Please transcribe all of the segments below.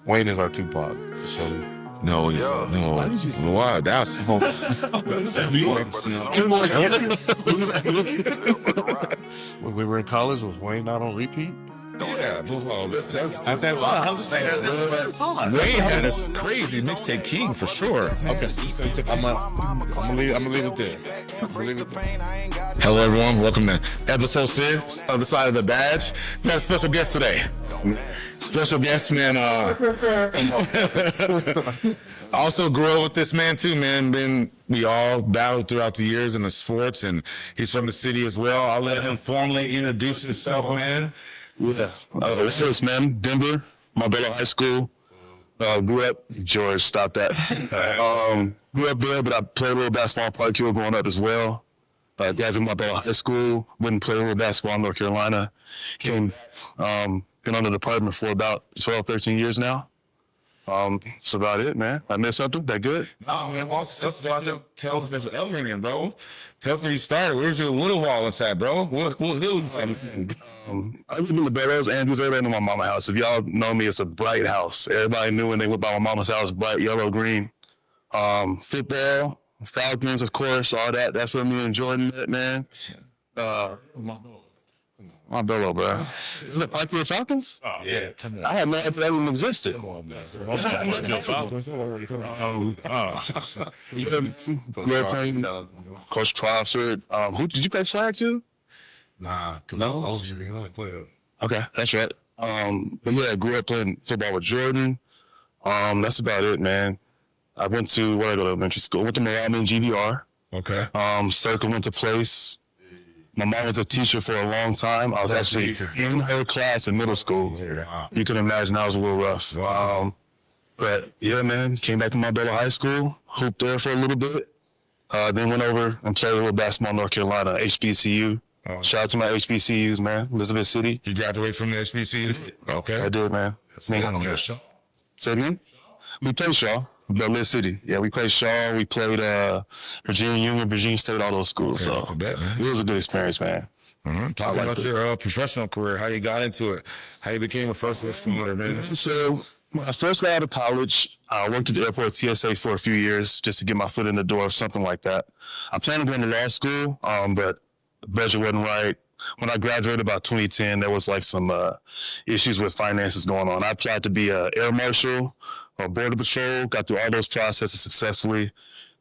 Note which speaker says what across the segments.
Speaker 1: Wayne is our Tupac. So
Speaker 2: No, he's no. Why? That's
Speaker 1: when we were in college, was Wayne not on repeat?
Speaker 2: yeah. That's
Speaker 1: At that time, I'm just saying.
Speaker 2: Wayne had this crazy mixtape king for sure.
Speaker 1: Okay, I'm gonna leave it there.
Speaker 2: Hello, everyone. Welcome to episode 6 of The Side of the Badge. We got a special guest today. Special guest, man. I also grew up with this man too, man. We all battled throughout the years in the sports, and he's from the city as well. I'll let him formally introduce himself, man.
Speaker 3: Yes. This is man, Denver, Marbella High School. Grew up, George, stop that. Grew up there, but I played a little basketball in Park Hill growing up as well. Graduated Marbella High School, went and played a little basketball in North Carolina. Been on the department for about 12, 13 years now. That's about it, man. I missed something? That good?
Speaker 2: No, man. Tell us about your upbringing, bro. Tell us where you started. Where's your little wall inside, bro? What
Speaker 3: I lived in the Barrows, Andrews. Everybody knew my mama's house. If y'all know me, it's a bright house. Everybody knew when they went by my mama's house, bright yellow, green. Football, Falcons, of course, all that. That's what me and Jordan met, man. My Bello, bro. Is it Park Hill Falcons?
Speaker 2: Oh, yeah.
Speaker 3: I had no idea that even existed. Coach Crawford. Who did you play flag to?
Speaker 1: Nah, no, I was a player.
Speaker 3: Okay, that's right. But yeah, I grew up playing football with Jordan. That's about it, man. I went to where I go to elementary school. Went to Miami and GVR.
Speaker 2: Okay.
Speaker 3: Circle went to Place. My mom was a teacher for a long time. I was actually in her class in middle school. You can imagine I was a little rough. But yeah, man, came back to Marbella High School, hooped there for a little bit. Then went over and played a little basketball in North Carolina, HBCU. Shout out to my HBCUs, man. Elizabeth City.
Speaker 2: You graduated from the HBCU? Okay.
Speaker 3: I did, man. Say it again? We played Shaw. Elizabeth City. Yeah, we played Shaw. We played Virginia Union, Virginia State, all those schools.
Speaker 2: Okay,
Speaker 3: so
Speaker 2: bet, man.
Speaker 3: It was a good experience, man.
Speaker 2: Talk about your professional career, how you got into it, how you became a first responder, man.
Speaker 3: So when I first got out of college, I worked at the airport TSA for a few years just to get my foot in the door or something like that. I planned on going to law school, but the budget wasn't right. When I graduated about 2010, there was like some issues with finances going on. I applied to be an air marshal or border patrol, got through all those processes successfully.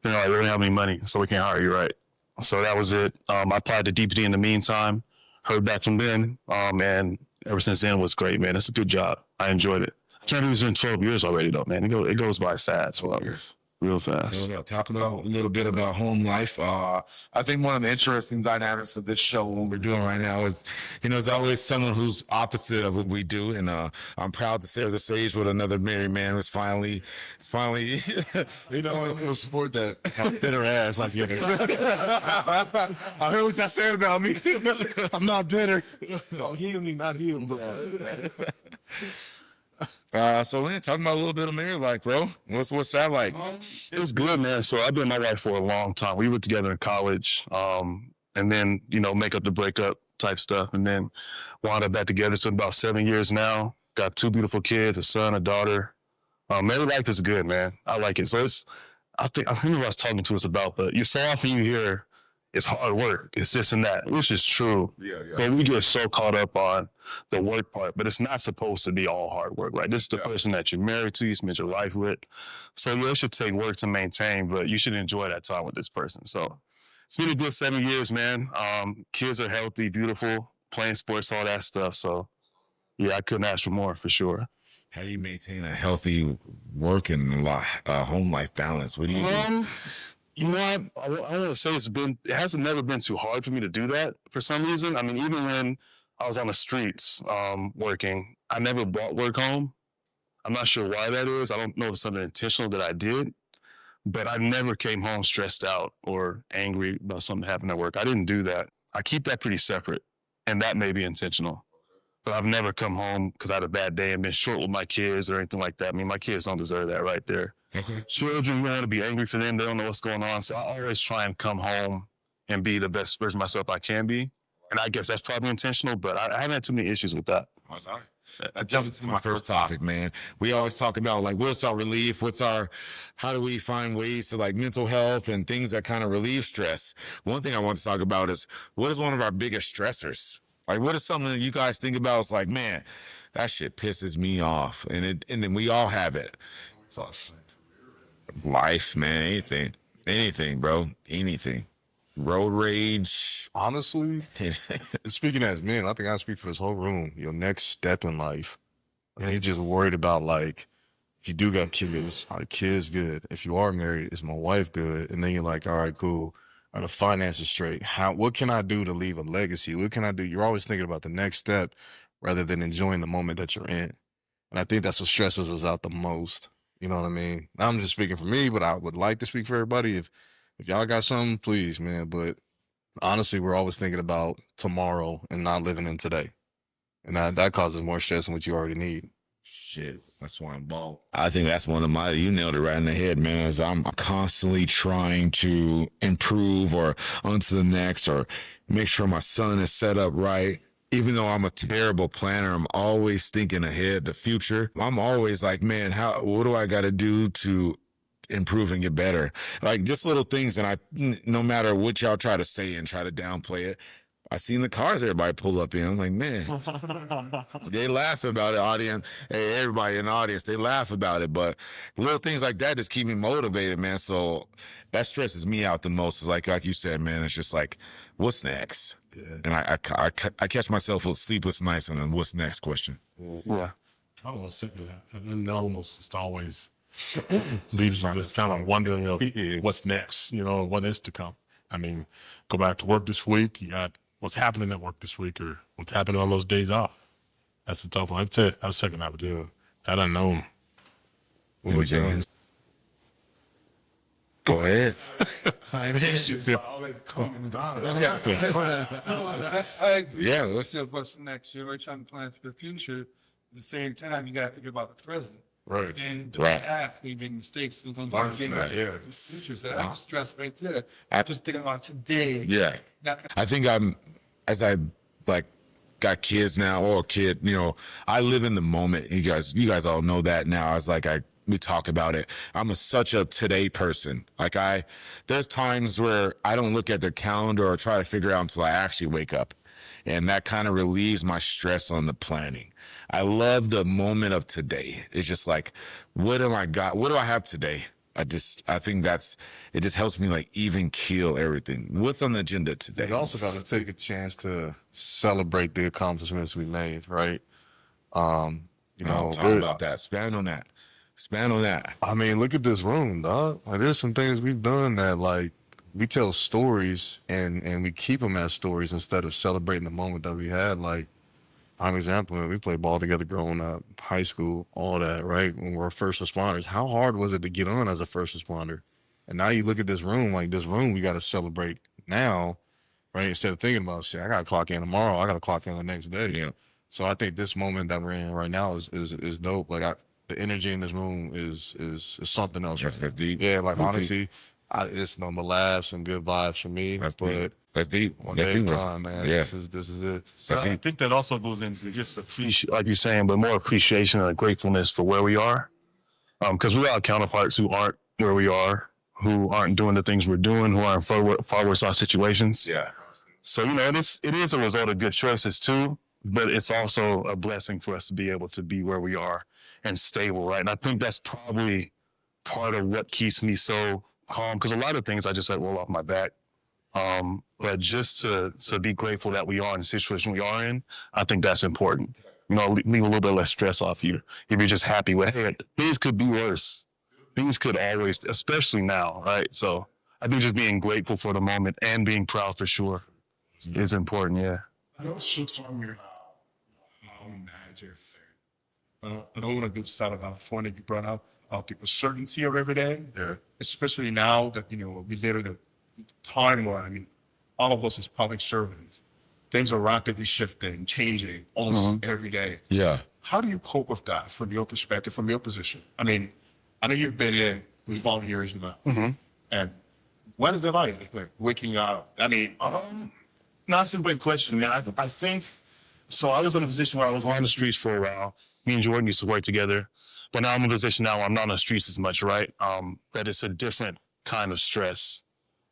Speaker 3: You know, I didn't have any money, so we can't hire you, right? So that was it. I applied to DPD in the meantime, heard back from them, and ever since then it was great, man. It's a good job. I enjoyed it. I turned it in 12 years already, though, man. It goes by fast. Well, real fast.
Speaker 2: So talk about a little bit about home life. I think one of the interesting dynamics of this show, what we're doing right now, is, there's always someone who's opposite of what we do, and I'm proud to share the stage with another married man who's finally,
Speaker 1: We'll support that bitter ass like you.
Speaker 2: I heard what y'all said about me. I'm not bitter.
Speaker 1: I'm healing, not healed, bro.
Speaker 2: So man, talking about a little bit of married life, bro. What's that like?
Speaker 3: It's good, man. So I've been with my wife for a long time. We were together in college, and then, make up the breakup type stuff, and then wound up back together. So about 7 years now. Got 2 beautiful kids, a son, a daughter. Married life is good, man. I like it. So I think who I was talking to us about, but so often you hear it's hard work, it's this and that, which is true.
Speaker 2: Yeah.
Speaker 3: But we get so caught up on the work part, but it's not supposed to be all hard work, right? This is the person that you're married to, you spend your life with. So it should take work to maintain, but you should enjoy that time with this person. So it's been a good 7 years, man. Kids are healthy, beautiful, playing sports, all that stuff. So yeah, I couldn't ask for more, for sure.
Speaker 2: How do you maintain a healthy work and home life balance? What do you do?
Speaker 3: You know what? I want to say it hasn't never been too hard for me to do that for some reason. I mean, even when I was on the streets working, I never brought work home. I'm not sure why that is. I don't know if it's something intentional that I did, but I never came home stressed out or angry about something happening at work. I didn't do that. I keep that pretty separate, and that may be intentional. But I've never come home because I had a bad day and been short with my kids or anything like that. I mean, my kids don't deserve that right there.
Speaker 2: Okay.
Speaker 3: Children, you want to be angry for them. They don't know what's going on. So I always try and come home and be the best version of myself I can be. And I guess that's probably intentional, but I haven't had too many issues with that.
Speaker 2: Oh, sorry. I jumped into my first topic, man. We always talk about like what's our relief, how do we find ways to like mental health and things that kind of relieve stress. One thing I want to talk about is what is one of our biggest stressors? Like what is something that you guys think about? It's like, man, that shit pisses me off, and then we all have it. Life, man, anything, bro, anything. Road rage.
Speaker 1: Honestly, speaking as men, I think I speak for this whole room. Your next step in life, and you're just worried about like, if you do got kids, are the kids good? If you are married, is my wife good? And then you're like, all right, cool. Are the finances straight? What can I do to leave a legacy? What can I do? You're always thinking about the next step rather than enjoying the moment that you're in. And I think that's what stresses us out the most. You know what I mean? I'm just speaking for me, but I would like to speak for everybody. If y'all got something, please, man. But honestly, we're always thinking about tomorrow and not living in today. And that causes more stress than what you already need.
Speaker 2: Shit, that's why I'm bald. I think that's one of my, you nailed it right in the head, man, is I'm constantly trying to improve or onto the next or make sure my son is set up right. Even though I'm a terrible planner, I'm always thinking ahead, the future. I'm always like, man, what do I got to do to improve and get better? Like just little things. And no matter what y'all try to say and try to downplay it, I seen the cars everybody pull up in. I'm like, man, they laugh about it, audience. Hey, everybody in the audience, they laugh about it. But little things like that just keep me motivated, man. So that stresses me out the most. Is like you said, man, it's just like, what's next? Yeah. And I catch myself with sleepless nights and then what's next question.
Speaker 3: Yeah.
Speaker 4: I don't want to sit with that. And almost just always leaves you just kind of wondering of what's next, what is to come. I mean, go back to work this week. You got what's happening at work this week or what's happening on those days off. That's the tough one. I was checking out with that unknown.
Speaker 2: What was James? Go ahead.
Speaker 5: Yeah, what's next? You're trying to plan for the future. At the same time, you got to think about the present.
Speaker 1: Right.
Speaker 5: And the
Speaker 2: Right.
Speaker 5: past, making mistakes.
Speaker 1: Learn from that, yeah.
Speaker 5: The future. So that's stress right there. I'm just thinking about today.
Speaker 2: Yeah. I think as I like got kids now or a kid, I live in the moment. You guys all know that now. We talk about it. I'm such a today person. Like there's times where I don't look at the calendar or try to figure out until I actually wake up. And that kind of relieves my stress on the planning. I love the moment of today. It's just like, what do I have today? I think it just helps me like even keel everything. What's on the agenda today?
Speaker 1: You also got to take a chance to celebrate the accomplishments we made, right? Talk
Speaker 2: about that. Expand on that.
Speaker 1: I mean, look at this room, dog. Like, there's some things we've done that, like, we tell stories and we keep them as stories instead of celebrating the moment that we had. Like, prime example, we played ball together growing up, high school, all that, right? When we were first responders, how hard was it to get on as a first responder? And now you look at this room, like this room, we got to celebrate now, right? Instead of thinking about shit, I got to clock in tomorrow, I got to clock in the next day.
Speaker 2: Yeah.
Speaker 1: So I think this moment that we're in right now is dope. Like the energy in this room is something else.
Speaker 2: That's deep.
Speaker 1: Yeah, like
Speaker 2: That's
Speaker 1: honestly,
Speaker 2: deep.
Speaker 1: It's nothing but laughs and good vibes for me.
Speaker 2: That's
Speaker 1: but
Speaker 2: deep. That's deep.
Speaker 1: one
Speaker 2: That's
Speaker 1: day at
Speaker 2: deep.
Speaker 1: a time, man.
Speaker 2: Yeah.
Speaker 1: This is it.
Speaker 4: So I think that also goes into just
Speaker 3: Like you're saying, but more appreciation and gratefulness for where we are. Because we all have counterparts who aren't where we are, who aren't doing the things we're doing, who aren't far worse off situations.
Speaker 2: Yeah.
Speaker 3: So, it is a result of good choices too, but it's also a blessing for us to be able to be where we are and stable, right? And I think that's probably part of what keeps me so calm, because a lot of things I just let roll off my back. But just to be grateful that we are in the situation we are in, I think that's important. Leave a little bit less stress off you. If you're just happy with, hey, things could be worse. Things could always, especially now, right? So I think just being grateful for the moment and being proud for sure is important, yeah.
Speaker 4: I don't shit on your manager. I don't want to do Southern California you brought up about the certainty of every day.
Speaker 1: Yeah.
Speaker 4: Especially now that, we live in a time where, all of us as public servants, things are rapidly shifting, changing almost every day.
Speaker 2: Yeah.
Speaker 4: How do you cope with that from your perspective, from your position? I know you've been in these long years now. And what is it like waking up? That's a big question, man. I think
Speaker 3: So I was in a position where I was on the streets for a while. Me and Jordan used to work together. But now I'm in a position now where I'm not on the streets as much, right? That it's a different kind of stress.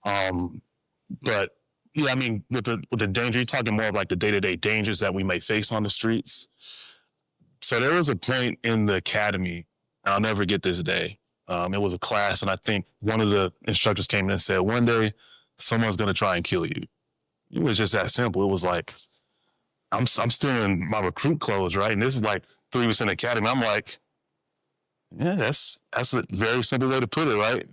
Speaker 3: But yeah, I mean, with the danger, you're talking more of like the day-to-day dangers that we may face on the streets. So there was a point in the academy, and I'll never forget this day. It was a class, and I think one of the instructors came in and said, one day someone's going to try and kill you. It was just that simple. It was like, I'm still in my recruit clothes, right? And this is like 3 weeks in the academy. I'm like, yeah, that's a very simple way to put it, right?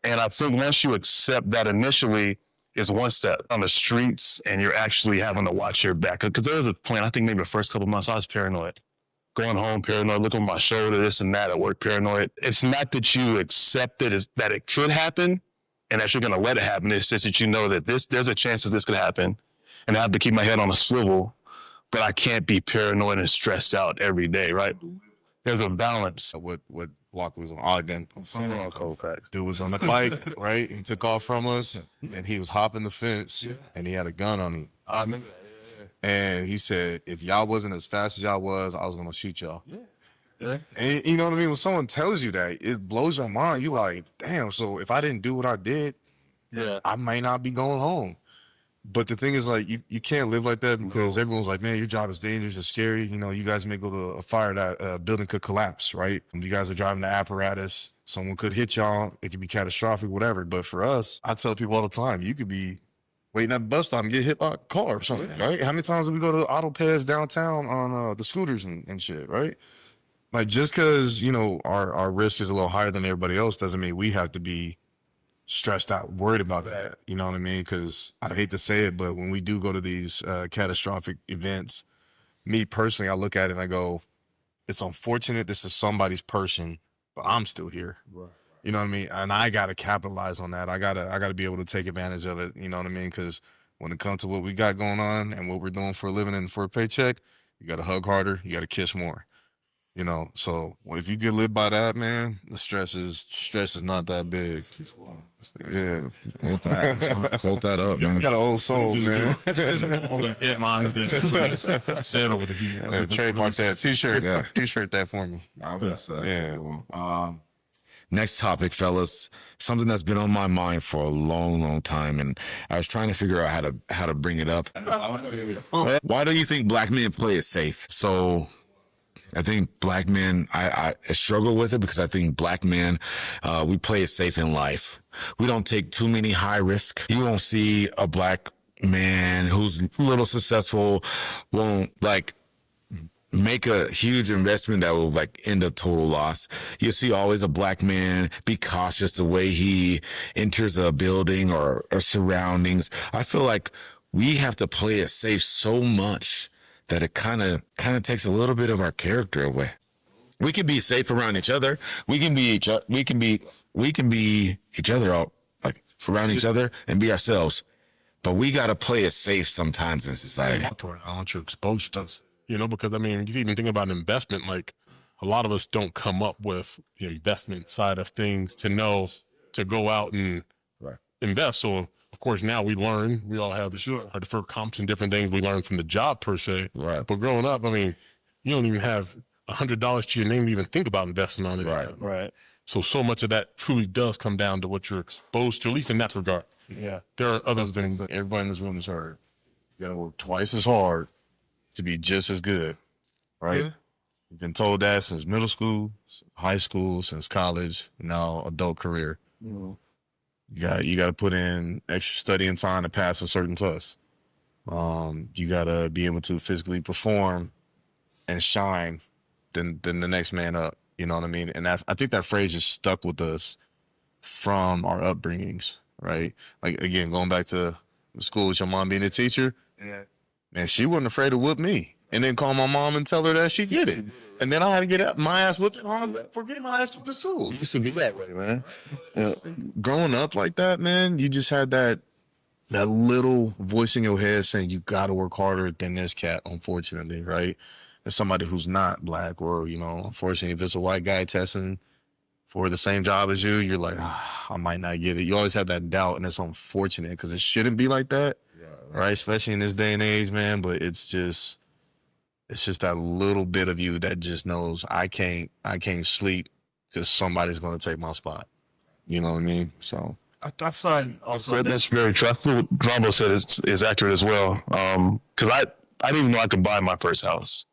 Speaker 3: And I think once you accept that initially is one step on the streets, and you're actually having to watch your back. Because there was a point, I think maybe the first couple of months, I was paranoid. Going home paranoid, looking at my shoulder, this and that, at work paranoid. It's not that you accept it, it's that it could happen and that you're going to let it happen. It's just that you know that there's a chance that this could happen, and I have to keep my head on a swivel, but I can't be paranoid and stressed out every day, right? There's a balance.
Speaker 1: What block was on Ogden?
Speaker 3: Cold facts.
Speaker 1: Dude was on the bike, right? He took off from us, and he was hopping the fence, and he had a gun on him.
Speaker 3: I remember that.
Speaker 1: And he said, if y'all wasn't as fast as y'all was gonna shoot y'all.
Speaker 3: Yeah.
Speaker 1: And you know what I mean? When someone tells you that, it blows your mind. You like, damn, so if I didn't do what I did,
Speaker 3: Yeah.
Speaker 1: I might not be going home. But the thing is, like, you can't live like that because everyone's like, man, your job is dangerous, it's scary. You know, you guys may go to a fire, that building could collapse, right? And you guys are driving the apparatus, someone could hit y'all, it could be catastrophic, whatever. But for us, I tell people all the time, you could be waiting at the bus stop and get hit by a car or something, right? How many times do we go to auto pads downtown on the scooters and shit, right? Like, just because, you know, our risk is a little higher than everybody else doesn't mean we have to be stressed out, worried about that. You know what I mean? Because I hate to say it, but when we do go to these catastrophic events, me personally, I look at it and I go, it's unfortunate this is somebody's person, but I'm still here.
Speaker 4: Right.
Speaker 1: You know what I mean? And I gotta capitalize on that. I gotta be able to take advantage of it. You know what I mean? Because when it comes to what we got going on and what we're doing for a living and for a paycheck, you gotta hug harder, you gotta kiss more. You know, so if you can live by that, man, the stress is not that big. Yeah,
Speaker 2: Hold that up,
Speaker 1: you
Speaker 2: man.
Speaker 1: got an old soul, man.
Speaker 4: All the headlines that said over
Speaker 1: Yeah, trademark that T-shirt.
Speaker 2: Yeah.
Speaker 1: T-shirt that for me.
Speaker 2: I would say.
Speaker 1: Yeah.
Speaker 2: Next topic, fellas. Something that's been on my mind for a long, long time, and I was trying to figure out how to bring it up. Why do you think black men play it safe? So, I think black men, I struggle with it because I think black men, we play it safe in life. We don't take too many high risk. You won't see a black man who's a little successful won't like make a huge investment that will like end a total loss. You see always a black man be cautious the way he enters a building or surroundings. I feel like we have to play it safe so much that it kind of takes a little bit of our character away. We can be safe around each other. We can be each other out, like around each other and be ourselves. But we got to play it safe sometimes in society.
Speaker 4: I want you exposed to us, you know, because I mean, you even think about investment, like a lot of us don't come up with the investment side of things to know to go out and invest. So of course now we learn, we all have our deferred comps and different things we learn from the job per se.
Speaker 2: Right.
Speaker 4: But growing up, I mean, you don't even have $100 to your name to even think about investing on it.
Speaker 3: Right.
Speaker 4: So much of that truly does come down to what you're exposed to, at least in that regard.
Speaker 3: Yeah.
Speaker 4: There are others that
Speaker 1: Everybody in this room is hard. You gotta work twice as hard to be just as good, right?
Speaker 3: Yeah.
Speaker 1: You've been told that since middle school, high school, since college, now adult career.
Speaker 3: Mm-hmm.
Speaker 1: You got to put in extra studying time to pass a certain test. You got to be able to physically perform and shine than the next man up. You know what I mean? And I think that phrase is stuck with us from our upbringings, right? Like, again, going back to the school with your mom being a teacher,
Speaker 3: Yeah.
Speaker 1: man, she wasn't afraid to whoop me and then call my mom and tell her that she get it. And then I had to get my ass whipped at home for getting my ass to school.
Speaker 3: It used to be that way, man. Yeah.
Speaker 1: Growing up like that, man, you just had that little voice in your head saying you got to work harder than this cat, unfortunately, right? As somebody who's not black, or, you know, unfortunately, if it's a white guy testing for the same job as you, you're like, I might not get it. You always have that doubt, and it's unfortunate because it shouldn't be like that, right? Especially in this day and age, man. But it's just, It's just that little bit of you that just knows I can't sleep because somebody's going to take my spot. You know what I mean? So
Speaker 5: I find also
Speaker 3: So that's very trustful. What Drumbo said is accurate as well. Because I didn't even know I could buy my first house.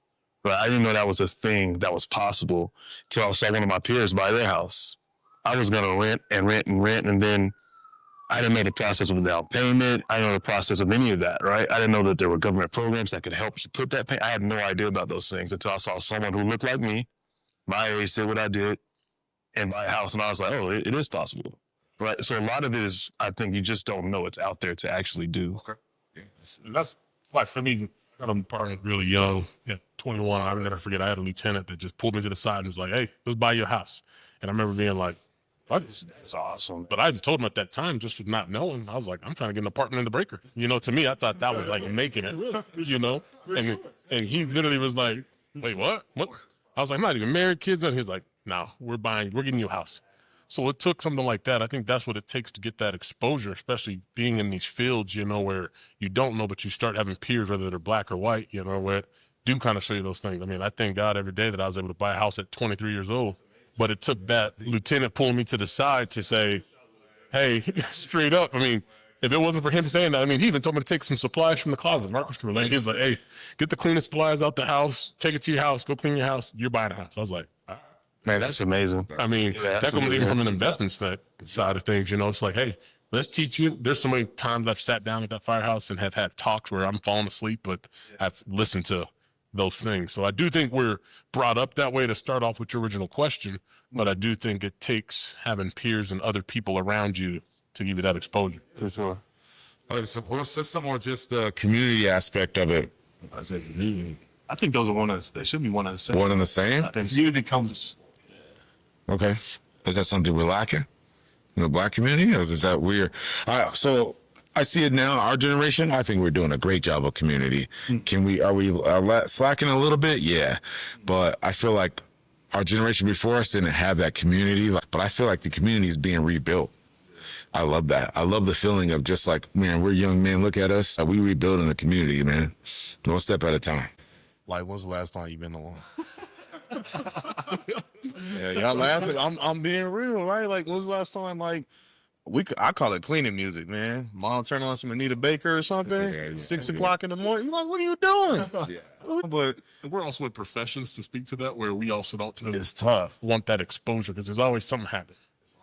Speaker 3: But I didn't know that was a thing that was possible till I saw one of my peers buy their house. I was gonna rent and rent and rent, and then I didn't know the process of the down payment. I didn't know the process of any of that, right? I didn't know that there were government programs that could help you put that pay. I had no idea about those things until I saw someone who looked like me, my age, did what I did, and buy a house, and I was like, oh, it is possible. Right. So a lot of it is, I think you just don't know it's out there to actually do.
Speaker 4: Okay. Yeah. That's like for me, I'm probably really young. Yeah, 21. I'll never forget. I had a lieutenant that just pulled me to the side and was like, "Hey, let's buy your house." And I remember being like, "Fuck, that's awesome." But I told him at that time, just with not knowing, I was like, "I'm trying to get an apartment in the breaker." You know, to me, I thought that was like making it. You know, and he literally was like, "Wait, what? What?" I was like, "I'm not even married, kids." And he's like, "No, we're getting you a house." So it took something like that. I think that's what it takes to get that exposure, especially being in these fields, you know, where you don't know, but you start having peers, whether they're black or white, you know, where do kind of show you those things. I mean, I thank God every day that I was able to buy a house at 23 years old, but it took that lieutenant pulling me to the side to say, hey, straight up. I mean, if it wasn't for him saying that, I mean, he even told me to take some supplies from the closet. Marcus could relate. He was like, hey, get the cleanest supplies out the house, take it to your house, go clean your house. You're buying a house. I was like, all right.
Speaker 3: Man, that's amazing.
Speaker 4: I mean,
Speaker 3: Yeah,
Speaker 4: that comes even from an investment side of things, you know, it's like, hey, let's teach you. There's so many times I've sat down at that firehouse and have had talks where I'm falling asleep, but I've listened to those things. So I do think we're brought up that way to start off with your original question, but I do think it takes having peers and other people around you to give you that exposure.
Speaker 3: For sure.
Speaker 2: Like support system or just the community aspect of it?
Speaker 6: I said community. I think those are they should be one and the same.
Speaker 2: One and the same?
Speaker 6: I think community comes.
Speaker 2: Okay. Is that something we're lacking in the black community, or is that weird? So I see it now. Our generation, I think we're doing a great job of community. Are we slacking a little bit? Yeah. But I feel like our generation before us didn't have that community. But I feel like the community is being rebuilt. I love that. I love the feeling of just like, man, we're young men. Look at us. We rebuilding the community, man. One step at a time.
Speaker 1: like, when's the last time you been to one? Yeah, y'all laughing. I'm being real, right? Like, when's the last time, like, I call it cleaning music, man. Mom turn on some Anita Baker or something.
Speaker 2: Yeah,
Speaker 1: 6 o'clock in the morning. You're like, what are you doing? But
Speaker 4: And we're also with professions to speak to that, where we also don't
Speaker 1: it's tough.
Speaker 4: want that exposure because there's always something happening.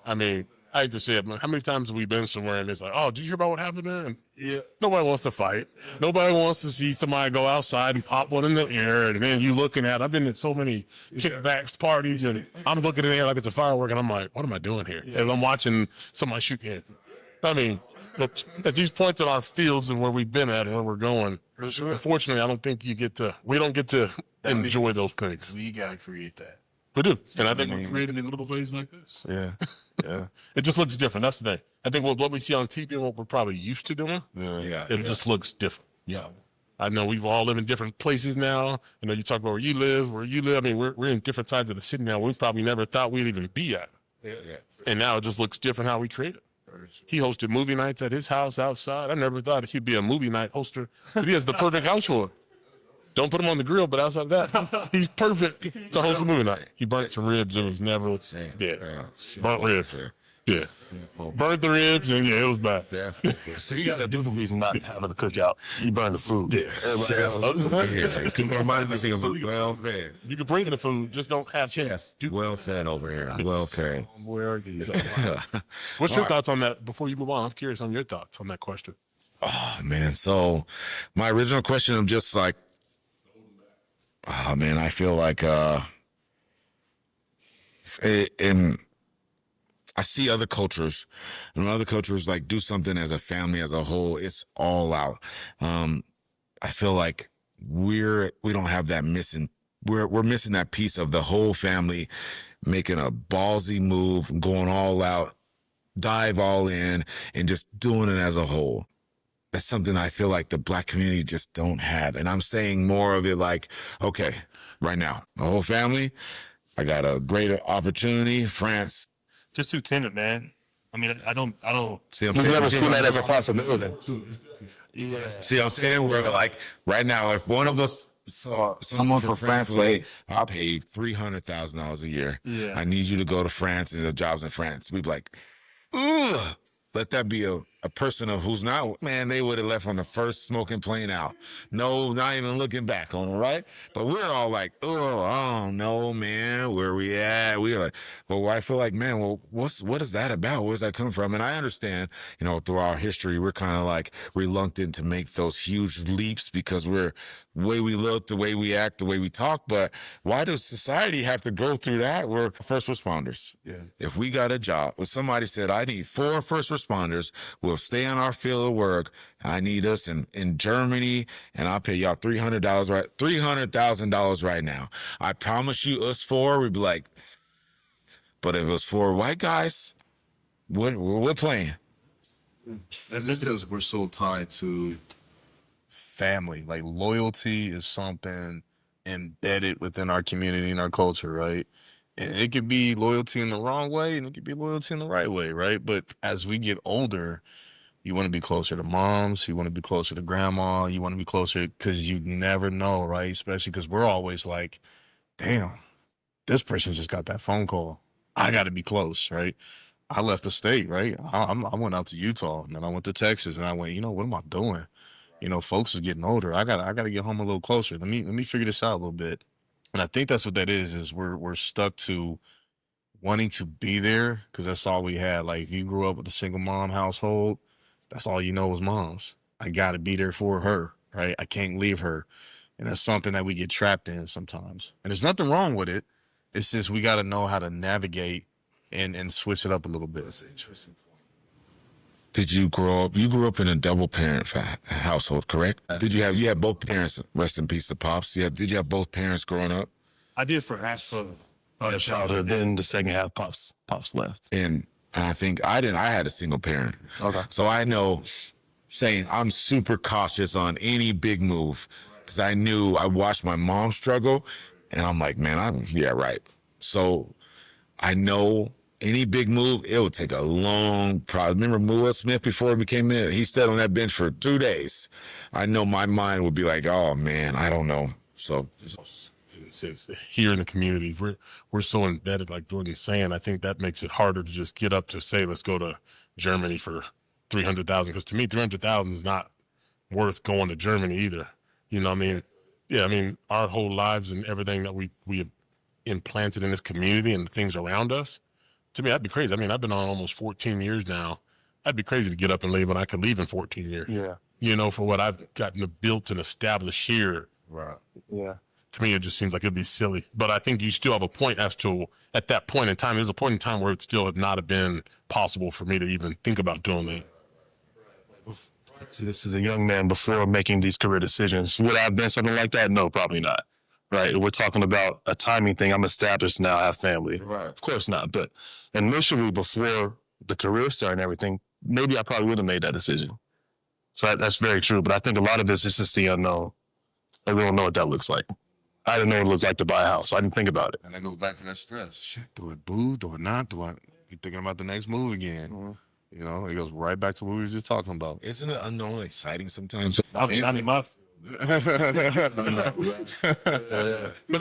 Speaker 4: I mean, I hate to say it, but how many times have we been somewhere and it's like, oh, did you hear about what happened there? And yeah, nobody wants to fight. Nobody wants to see somebody go outside and pop one in the air. And then you looking at, I've been at so many kickbacks parties and I'm looking in the air like it's a firework and I'm like, what am I doing here? And I'm watching somebody shoot me. I mean, at these points in our fields and where we've been at and where we're going, unfortunately, I don't think we don't get to enjoy those things.
Speaker 1: We gotta create that.
Speaker 4: We do. And I think we're creating in little ways like this.
Speaker 1: Yeah. Yeah.
Speaker 4: It just looks different. That's the thing. I think what we see on TV and what we're probably used to doing, it just looks different.
Speaker 1: Yeah.
Speaker 4: I know we've all live in different places now. I know you talk about where you live. I mean, we're in different sides of the city now. We probably never thought we'd even be at.
Speaker 2: Yeah.
Speaker 4: And now it just looks different how we create it. He hosted movie nights at his house outside. I never thought he'd be a movie night hoster. But he has the perfect house for it. Don't put him on the grill, but outside of that, he's perfect to host a movie night. He burnt some ribs and was never, burnt ribs. Yeah. Burnt the ribs and it was bad.
Speaker 3: So you got a different reason not having a cookout. You burn the food.
Speaker 2: Well fed.
Speaker 4: You can bring in the food, just don't have chance.
Speaker 2: Well fed over here. Well fed.
Speaker 4: Where are you? What's your thoughts on that? Before you move on, I'm curious on your thoughts on that question.
Speaker 2: Oh man. So my original question, I'm just like, oh man, I feel like and I see other cultures, and other cultures like do something as a family as a whole. It's all out. I feel like we don't have that missing. We're missing that piece of the whole family making a ballsy move, going all out, dive all in, and just doing it as a whole. That's something I feel like the black community just don't have. And I'm saying more of it like, okay, right now, the whole family, I got a great opportunity, France.
Speaker 6: Just too timid, man. I mean, I don't.
Speaker 2: See what I'm
Speaker 3: We've
Speaker 2: saying?
Speaker 3: never seen that as a possibility.
Speaker 2: See what I'm saying? We're like, right now, if one of us So someone for France, like, I paid $300,000 a year.
Speaker 6: Yeah.
Speaker 2: I need you to go to France and the jobs in France. We'd be like, ugh. Let that be a person of who's not, man, they would have left on the first smoking plane out. No, not even looking back on it, right? But we're all like, oh, I don't know, man, where we at? We're like, well, I feel like, man, well, what is that about? Where's that come from? And I understand, through our history, we're kind of like reluctant to make those huge leaps because we're the way we look, the way we act, the way we talk. But why does society have to go through that? We're first responders.
Speaker 1: Yeah.
Speaker 2: If we got a job, if somebody said, I need 4 first responders, we'll stay on our field of work. I need us in Germany, and I'll pay y'all $300,000 right now. I promise you, us 4, we'd be like, but if it was 4 white guys, we're playing.
Speaker 1: That's just because we're so tied to family. Like loyalty is something embedded within our community and our culture, right? And it could be loyalty in the wrong way and it could be loyalty in the right way, right? But as we get older, you want to be closer to moms, you want to be closer to grandma, you want to be closer because you never know, right? Especially because we're always like, damn, this person just got that phone call. I got to be close, right? I left the state, right? I went out to Utah and then I went to Texas and I went, what am I doing? Folks is getting older. I gotta get home a little closer. Let me figure this out a little bit. And I think that's what that is we're stuck to wanting to be there because that's all we had. Like if you grew up with a single mom household, that's all you know was moms. I gotta be there for her, right? I can't leave her. And that's something that we get trapped in sometimes. And there's nothing wrong with it. It's just we gotta know how to navigate and switch it up a little bit.
Speaker 5: That's interesting.
Speaker 2: Did you grow up? You grew up in a double parent household, correct? Did you had both parents? Rest in peace to pops. Yeah. Did you have both parents growing up?
Speaker 6: I did for half of
Speaker 3: Childhood.
Speaker 6: childhood.
Speaker 3: Then the second half, pops left.
Speaker 2: And I think I didn't. I had a single parent.
Speaker 3: Okay.
Speaker 2: So I know saying I'm super cautious on any big move because I knew I watched my mom struggle, and I'm like, man, right. So I know any big move, it would take a long process. Remember Will Smith before he became in? He stayed on that bench for 2 days. I know my mind would be like, oh man, I don't know. So
Speaker 4: It's here in the community, we're so embedded, like Jordan's saying. I think that makes it harder to just get up to say, let's go to Germany for 300,000. Because to me, 300,000 is not worth going to Germany either. You know what I mean? Yeah, I mean, our whole lives and everything that we have implanted in this community and the things around us, to me, that'd be crazy. I mean, I've been on almost 14 years now. I'd be crazy to get up and leave when I could leave in 14 years.
Speaker 3: Yeah.
Speaker 4: For what I've gotten built and established here.
Speaker 1: Right.
Speaker 3: Yeah.
Speaker 4: To me, it just seems like it'd be silly. But I think you still have a point as to, at that point in time, there's a point in time where it still has not been possible for me to even think about doing that.
Speaker 3: So this is a young man before making these career decisions. Would I have been something like that? No, probably not. Right. We're talking about a timing thing. I'm established now, I have family.
Speaker 2: Right.
Speaker 3: Of course not. But initially, before the career start and everything, maybe I probably would have made that decision. So that's very true. But I think a lot of this is just the unknown. Like, we don't know what that looks like. I didn't know what it looked like to buy a house. So I didn't think about it.
Speaker 1: And that goes back to that stress. Shit, do it boo? Do it not? You thinking about the next move again?
Speaker 3: Mm-hmm.
Speaker 1: It goes right back to what we were just talking about.
Speaker 2: isn't it unknown exciting sometimes?
Speaker 6: I mean, my
Speaker 4: But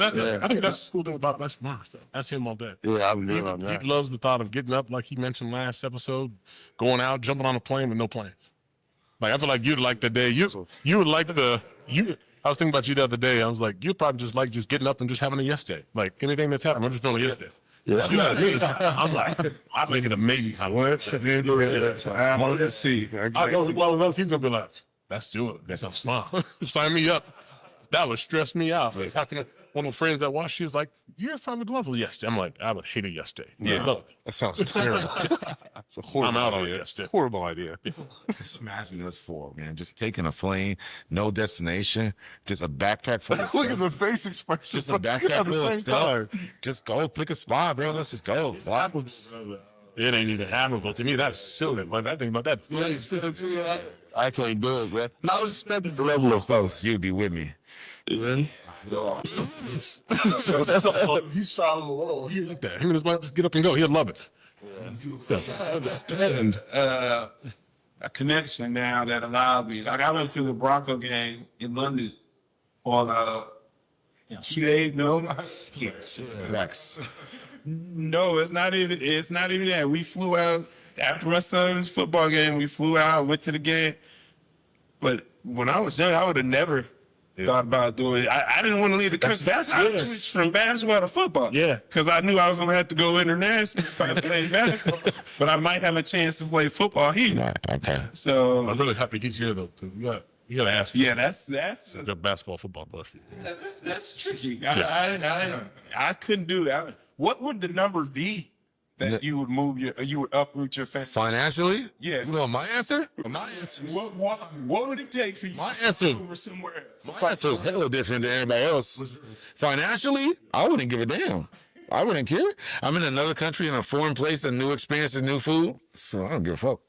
Speaker 4: I think that's the cool thing about that's Mars. That's him all day.
Speaker 3: Yeah, I'm good on
Speaker 4: He
Speaker 3: that.
Speaker 4: loves the thought of getting up, like he mentioned last episode, going out, jumping on a plane with no plans. Like I feel like you'd like the day you would like I was thinking about you the other day. I was like, you'd probably just like just getting up and just having a yes day. Like anything that's happening, I'm just doing a yes day.
Speaker 3: Yeah.
Speaker 4: I'm like, I'm making a maybe.
Speaker 1: Let's see.
Speaker 4: I know other people gonna be like, let's do it. That's smart. Sign me up. That would stress me out. Like, how can one of my friends that watched, she was like, you guys probably love a yes day. I'm like, I would hate a yes day.
Speaker 1: Yeah. That sounds terrible. It's a horrible
Speaker 4: I'm out on
Speaker 1: idea.
Speaker 4: a yes day.
Speaker 1: Horrible idea.
Speaker 2: Just imagine us 4, man. Just taking a plane, no destination, just a backpack full of
Speaker 1: Look
Speaker 2: stuff.
Speaker 1: at the face expression.
Speaker 2: Just a backpack
Speaker 1: at the
Speaker 2: full of
Speaker 1: same
Speaker 2: stuff.
Speaker 1: time.
Speaker 2: Just go pick a spot, bro. Let's just go.
Speaker 4: It ain't even happening. To me, that's silly. Like I think about that.
Speaker 3: I can't do it, man. I was expecting the level of both.
Speaker 2: You'd be with me.
Speaker 3: Really?
Speaker 4: That's all. He's traveling the world. He like that. Him and his wife just get up and go. He'll love it.
Speaker 5: And a connection now that allows me. Like I went to the Bronco game in London all out. 2 days, no.
Speaker 2: Facts.
Speaker 5: No, it's not even. It's not even that. We flew out after my son's football game. We flew out, went to the game. But when I was young, I would have never thought about doing it. I didn't want to leave the country. I switched from basketball to football.
Speaker 6: Yeah.
Speaker 5: Because I knew I was going to have to go international if I played basketball. But I might have a chance to play football here.
Speaker 2: Right. Okay.
Speaker 5: So,
Speaker 4: I'm really happy to get you here, though. You got to ask.
Speaker 5: yeah, that's
Speaker 4: The basketball, football question.
Speaker 5: that's tricky. I couldn't do it. What would the number be that you would move you would uproot your family?
Speaker 2: Financially?
Speaker 5: Yeah.
Speaker 2: You know my answer? My answer.
Speaker 5: What would it take for you
Speaker 2: My
Speaker 5: to
Speaker 2: answer-
Speaker 5: move over somewhere else?
Speaker 2: My answer is hella different than everybody else. Financially, I wouldn't give a damn. I wouldn't care. I'm in another country, in a foreign place, a new experience, a new food. So I don't give a fuck.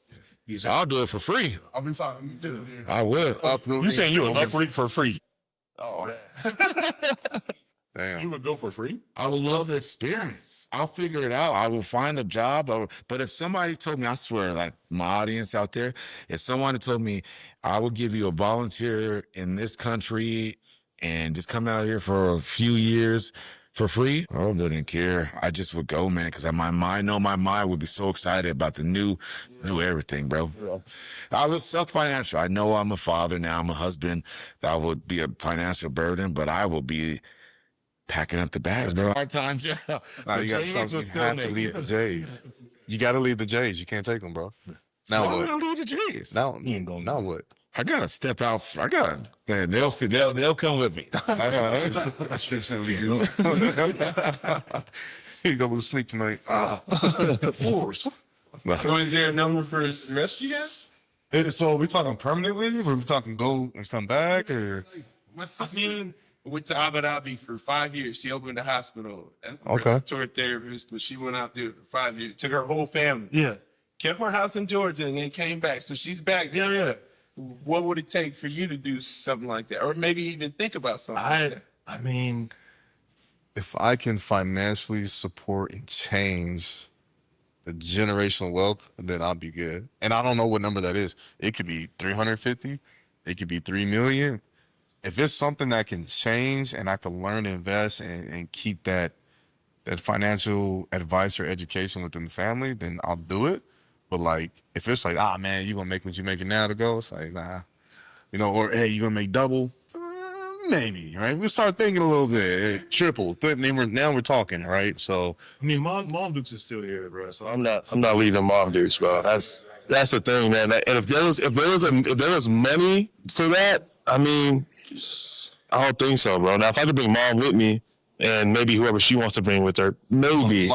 Speaker 2: I'll do it for free.
Speaker 5: I've been talking to you.
Speaker 2: I would.
Speaker 4: You saying you would uproot for free? You
Speaker 1: Damn.
Speaker 4: would go for free?
Speaker 2: I would love the experience. I'll figure it out. I will find a job. But if somebody told me, I swear, like my audience out there, if someone told me I will give you a volunteer in this country and just come out here for a few years for free, I wouldn't care. I just would go, man, because my mind would be so excited about the new everything, bro. I would suck financial. I know I'm a father now. I'm a husband. That would be a financial burden, but I will be packing up the bags, bro. Hard times, yeah.
Speaker 1: Nah,
Speaker 2: The
Speaker 1: you got
Speaker 2: Jays
Speaker 1: something.
Speaker 2: will
Speaker 1: You
Speaker 2: still
Speaker 1: have to
Speaker 2: make
Speaker 1: leave
Speaker 2: it.
Speaker 1: the Jays. You got to leave the Jays. You can't take them, bro. Now
Speaker 2: Why would I
Speaker 1: what?
Speaker 2: leave the Jays?
Speaker 1: Now what?
Speaker 2: I gotta step out. Man, they'll come with me.
Speaker 1: You go to sleep tonight. Force.
Speaker 5: So is there a number for the rest of you guys?
Speaker 1: So we talking permanently, or we talking go and come back, or
Speaker 5: My sister went to Abu Dhabi for 5 years. She opened a hospital as a
Speaker 1: Okay.
Speaker 5: respiratory therapist, but she went out there for 5 years. Took her whole family.
Speaker 6: Yeah.
Speaker 5: Kept her house in Georgia and then came back. So she's back.
Speaker 6: Yeah.
Speaker 5: What would it take for you to do something like that? Or maybe even think about something like that?
Speaker 6: I mean,
Speaker 1: if I can financially support and change the generational wealth, then I'll be good. And I don't know what number that is. It could be 350. It could be 3 million. If it's something that can change and I can learn to invest and keep that financial advice or education within the family, then I'll do it. But like, if it's like, man, you gonna make what you making now to go, it's like, nah, or hey, you gonna make double, maybe, right? We start thinking a little bit, triple. Now we're talking, right? So
Speaker 6: I mean, Mom Dukes is still here, bro. So
Speaker 3: I'm not leaving Mom Dukes, bro. That's the thing, man. And if there was money for that, I mean, I don't think so, bro. Now, if I could bring Mom with me, and maybe whoever she wants to bring with her, maybe.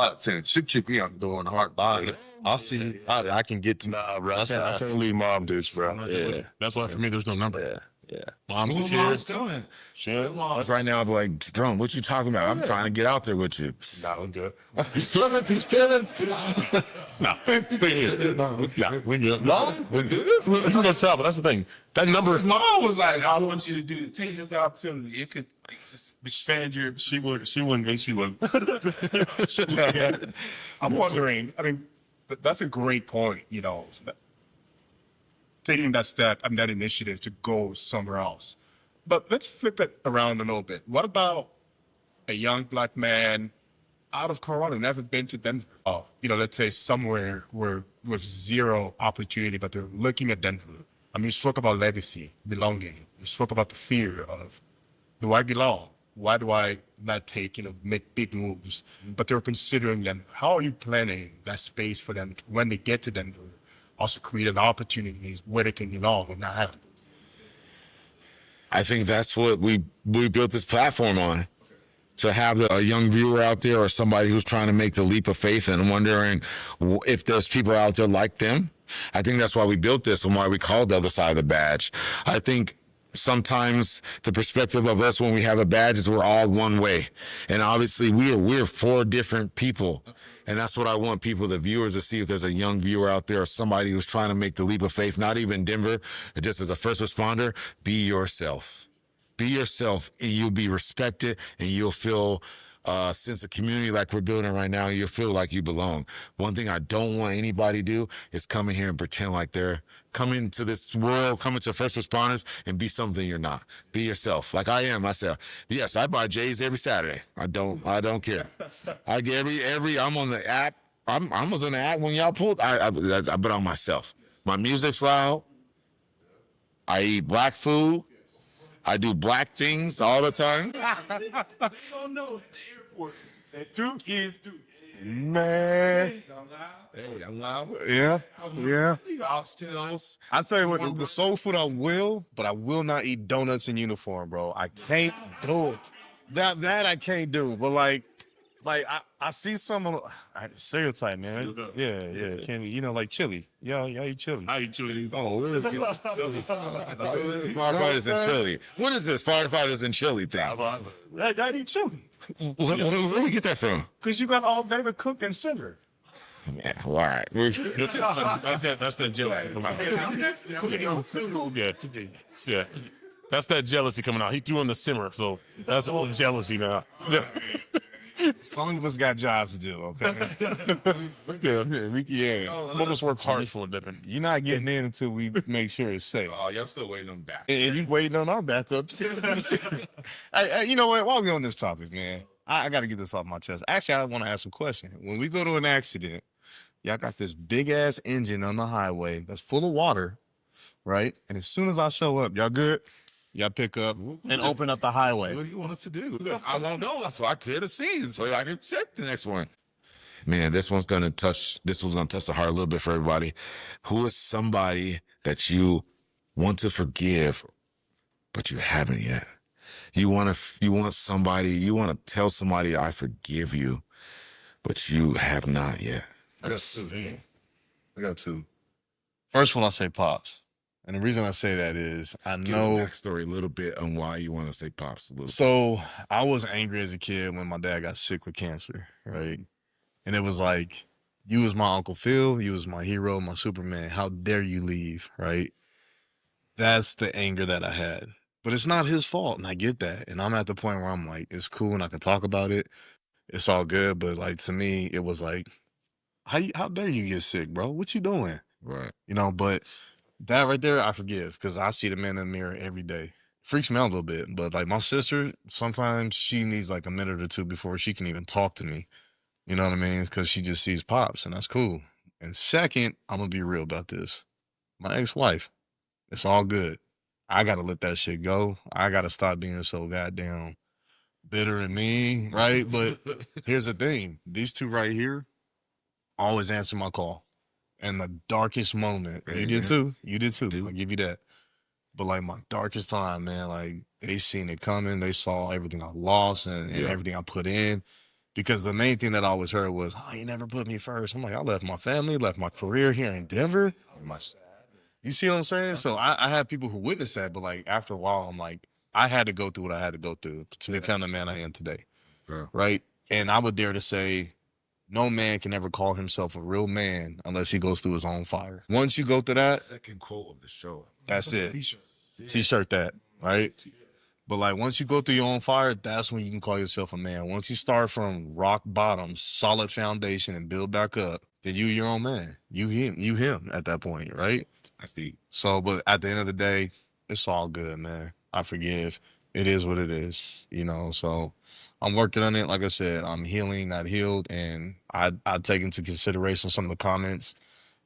Speaker 1: she'd kick me out the door in a heartbeat. I'll see. I can get to.
Speaker 3: Nah, bro. I can't leave Mom Dukes, bro. Yeah.
Speaker 4: That's why for me, there's no number.
Speaker 3: Yeah.
Speaker 4: Mom's is
Speaker 2: Who's
Speaker 4: here.
Speaker 2: mom's doing?
Speaker 4: Sure.
Speaker 2: Right now, I'll be like, Drum, what you talking about? I'm trying to get out there with you.
Speaker 4: Nah, we're good.
Speaker 2: He's stealing.
Speaker 4: Nah, we're good. No, we're good. It's gonna tell, but that's the thing. That number.
Speaker 5: Mom was like, I want you to take this opportunity. It could just expand your.
Speaker 6: she wouldn't make she would.
Speaker 7: I'm wondering, I mean, that's a great point, taking that step and that initiative to go somewhere else. But let's flip it around a little bit. What about a young black man out of Colorado, never been to Denver? Let's say somewhere where with zero opportunity, but they're looking at Denver. I mean, you spoke about legacy, belonging. You spoke about the fear of, do I belong? Why do I not make big moves? But they're considering them. How are you planning that space for them when they get to Denver? Also create opportunities where they can belong and not have to.
Speaker 2: I think that's what we built this platform on. To have a young viewer out there or somebody who's trying to make the leap of faith and wondering if there's people out there like them. I think that's why we built this and why we called the other side of the badge. I think sometimes the perspective of us when we have a badge is we're all one way. And obviously we're four different people. And that's what I want people, the viewers, to see. If there's a young viewer out there or somebody who's trying to make the leap of faith, not even Denver, but just as a first responder, be yourself. Be yourself and you'll be respected and you'll feel sense of community like we're building right now, you'll feel like you belong. One thing I don't want anybody to do is come in here and pretend like they're coming to this world, coming to first responders and be something you're not. Be yourself, like I am myself. Yes, I buy J's every Saturday. I don't care. I get I'm on the app. I was on the app when y'all pulled. I bet on myself. My music's loud. I eat black food. I do black things all the time.
Speaker 5: They don't know at the airport that Duke is Duke.
Speaker 1: Man.
Speaker 2: Hey, I'm loud.
Speaker 1: Yeah.
Speaker 2: Oxtails.
Speaker 1: I'll tell you what, the soul food I will, but I will not eat donuts in uniform, bro. I can't do it. That I can't do. But like I see some of stereotype, man. Yeah. Can't like chili. Yeah, eat chili.
Speaker 6: I eat chili.
Speaker 2: Oh, really? Firefighters in Chile. What is this firefighters in Chile thing?
Speaker 1: I eat chili.
Speaker 2: Where do we get that from?
Speaker 1: Cause you got all day to cook and simmer.
Speaker 2: Yeah, all right.
Speaker 6: That's that jealousy coming out. Yeah. That's that jealousy coming out. He threw in the simmer, so that's all jealousy now.
Speaker 1: Some of us got jobs to do, okay? Yeah.
Speaker 6: Some of us work hard for a living.
Speaker 1: You're not getting in until we make sure it's safe.
Speaker 2: Oh, y'all still waiting on back.
Speaker 1: And you waiting on our backup. You know what? While we on this topic, man, I got to get this off my chest. Actually, I want to ask a question. When we go to an accident, y'all got this big ass engine on the highway that's full of water, right? And as soon as I show up, y'all good? Y'all pick up and open up the highway.
Speaker 2: What do you want us to do? I don't know. That's why I clear the scene so I can check the next one. Man, this one's gonna touch the heart a little bit for everybody. Who is somebody that you want to forgive, but you haven't yet? You want to tell somebody, I forgive you, but you have not yet.
Speaker 1: I got two. First one, I'll say Pops. And the reason I say that is I know
Speaker 2: backstory a little bit on why you want to say Pops a little.
Speaker 1: So I was angry as a kid when my dad got sick with cancer, right? And it was like, you was my Uncle Phil, you was my hero, my Superman. How dare you leave, right? That's the anger that I had. But it's not his fault, and I get that. And I'm at the point where I'm like, it's cool and I can talk about it. It's all good. But like to me, it was like, how dare you get sick, bro? What you doing?
Speaker 2: Right.
Speaker 1: But that right there, I forgive because I see the man in the mirror every day. Freaks me out a little bit, but like my sister, sometimes she needs like a minute or two before she can even talk to me. You know what I mean? Because she just sees Pops, and that's cool. And second, I'm gonna be real about this. My ex-wife, it's all good. I gotta let that shit go. I gotta stop being so goddamn bitter and mean, right? But here's the thing: these two right here always answer my call. In the darkest moment, you did too. I'll give you that. But like my darkest time, man, like they seen it coming. They saw everything I lost and everything I put in. Because the main thing that I always heard was, "Oh, you never put me first." I'm like, I left my family, left my career here in Denver. You see what I'm saying? So I have people who witness that, but like after a while, I'm like, I had to go through what I had to go through to become the man I am today, right? And I would dare to say, no man can ever call himself a real man unless he goes through his own fire. Once you go through that,
Speaker 2: Second quote of the show.
Speaker 1: that's it. T-shirt that, right? But like once you go through your own fire, that's when you can call yourself a man. Once you start from rock bottom, solid foundation, and build back up, then you're your own man. You him at that point, right?
Speaker 2: That's deep.
Speaker 1: So, but at the end of the day, it's all good, man. I forgive. It is what it is, so I'm working on it. Like I said, I'm healing, not healed. And I take into consideration some of the comments,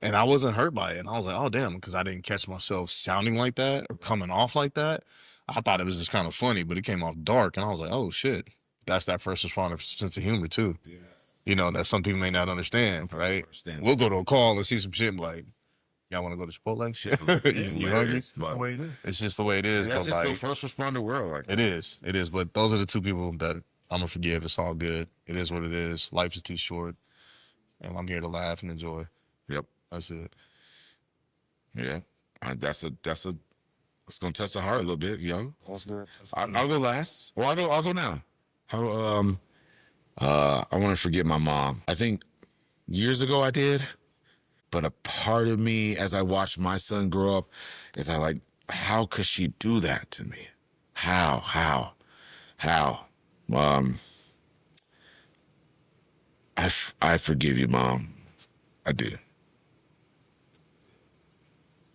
Speaker 1: and I wasn't hurt by it. And I was like, oh, damn, because I didn't catch myself sounding like that or coming off like that. I thought it was just kind of funny, but it came off dark. And I was like, oh, shit, that's that first responder sense of humor, too. Yes. That some people may not understand, right? We'll go to a call and see some shit like, y'all want to go to Chipotle? Shit, you hungry? It's just the way it is.
Speaker 2: That's
Speaker 1: but
Speaker 2: just
Speaker 1: like,
Speaker 2: the first responder world. Like
Speaker 1: it is. But those are the two people that I'm gonna forgive. It's all good. It is what it is. Life is too short, and I'm here to laugh and enjoy.
Speaker 2: Yep,
Speaker 1: that's it.
Speaker 2: Yeah, that's it's gonna touch the heart a little bit, yo.
Speaker 1: That's good.
Speaker 2: I'll go last. Well, I'll go now. I want to forget my mom. I think years ago I did. But a part of me, as I watched my son grow up, is how could she do that to me? How? I forgive you, Mom. I do.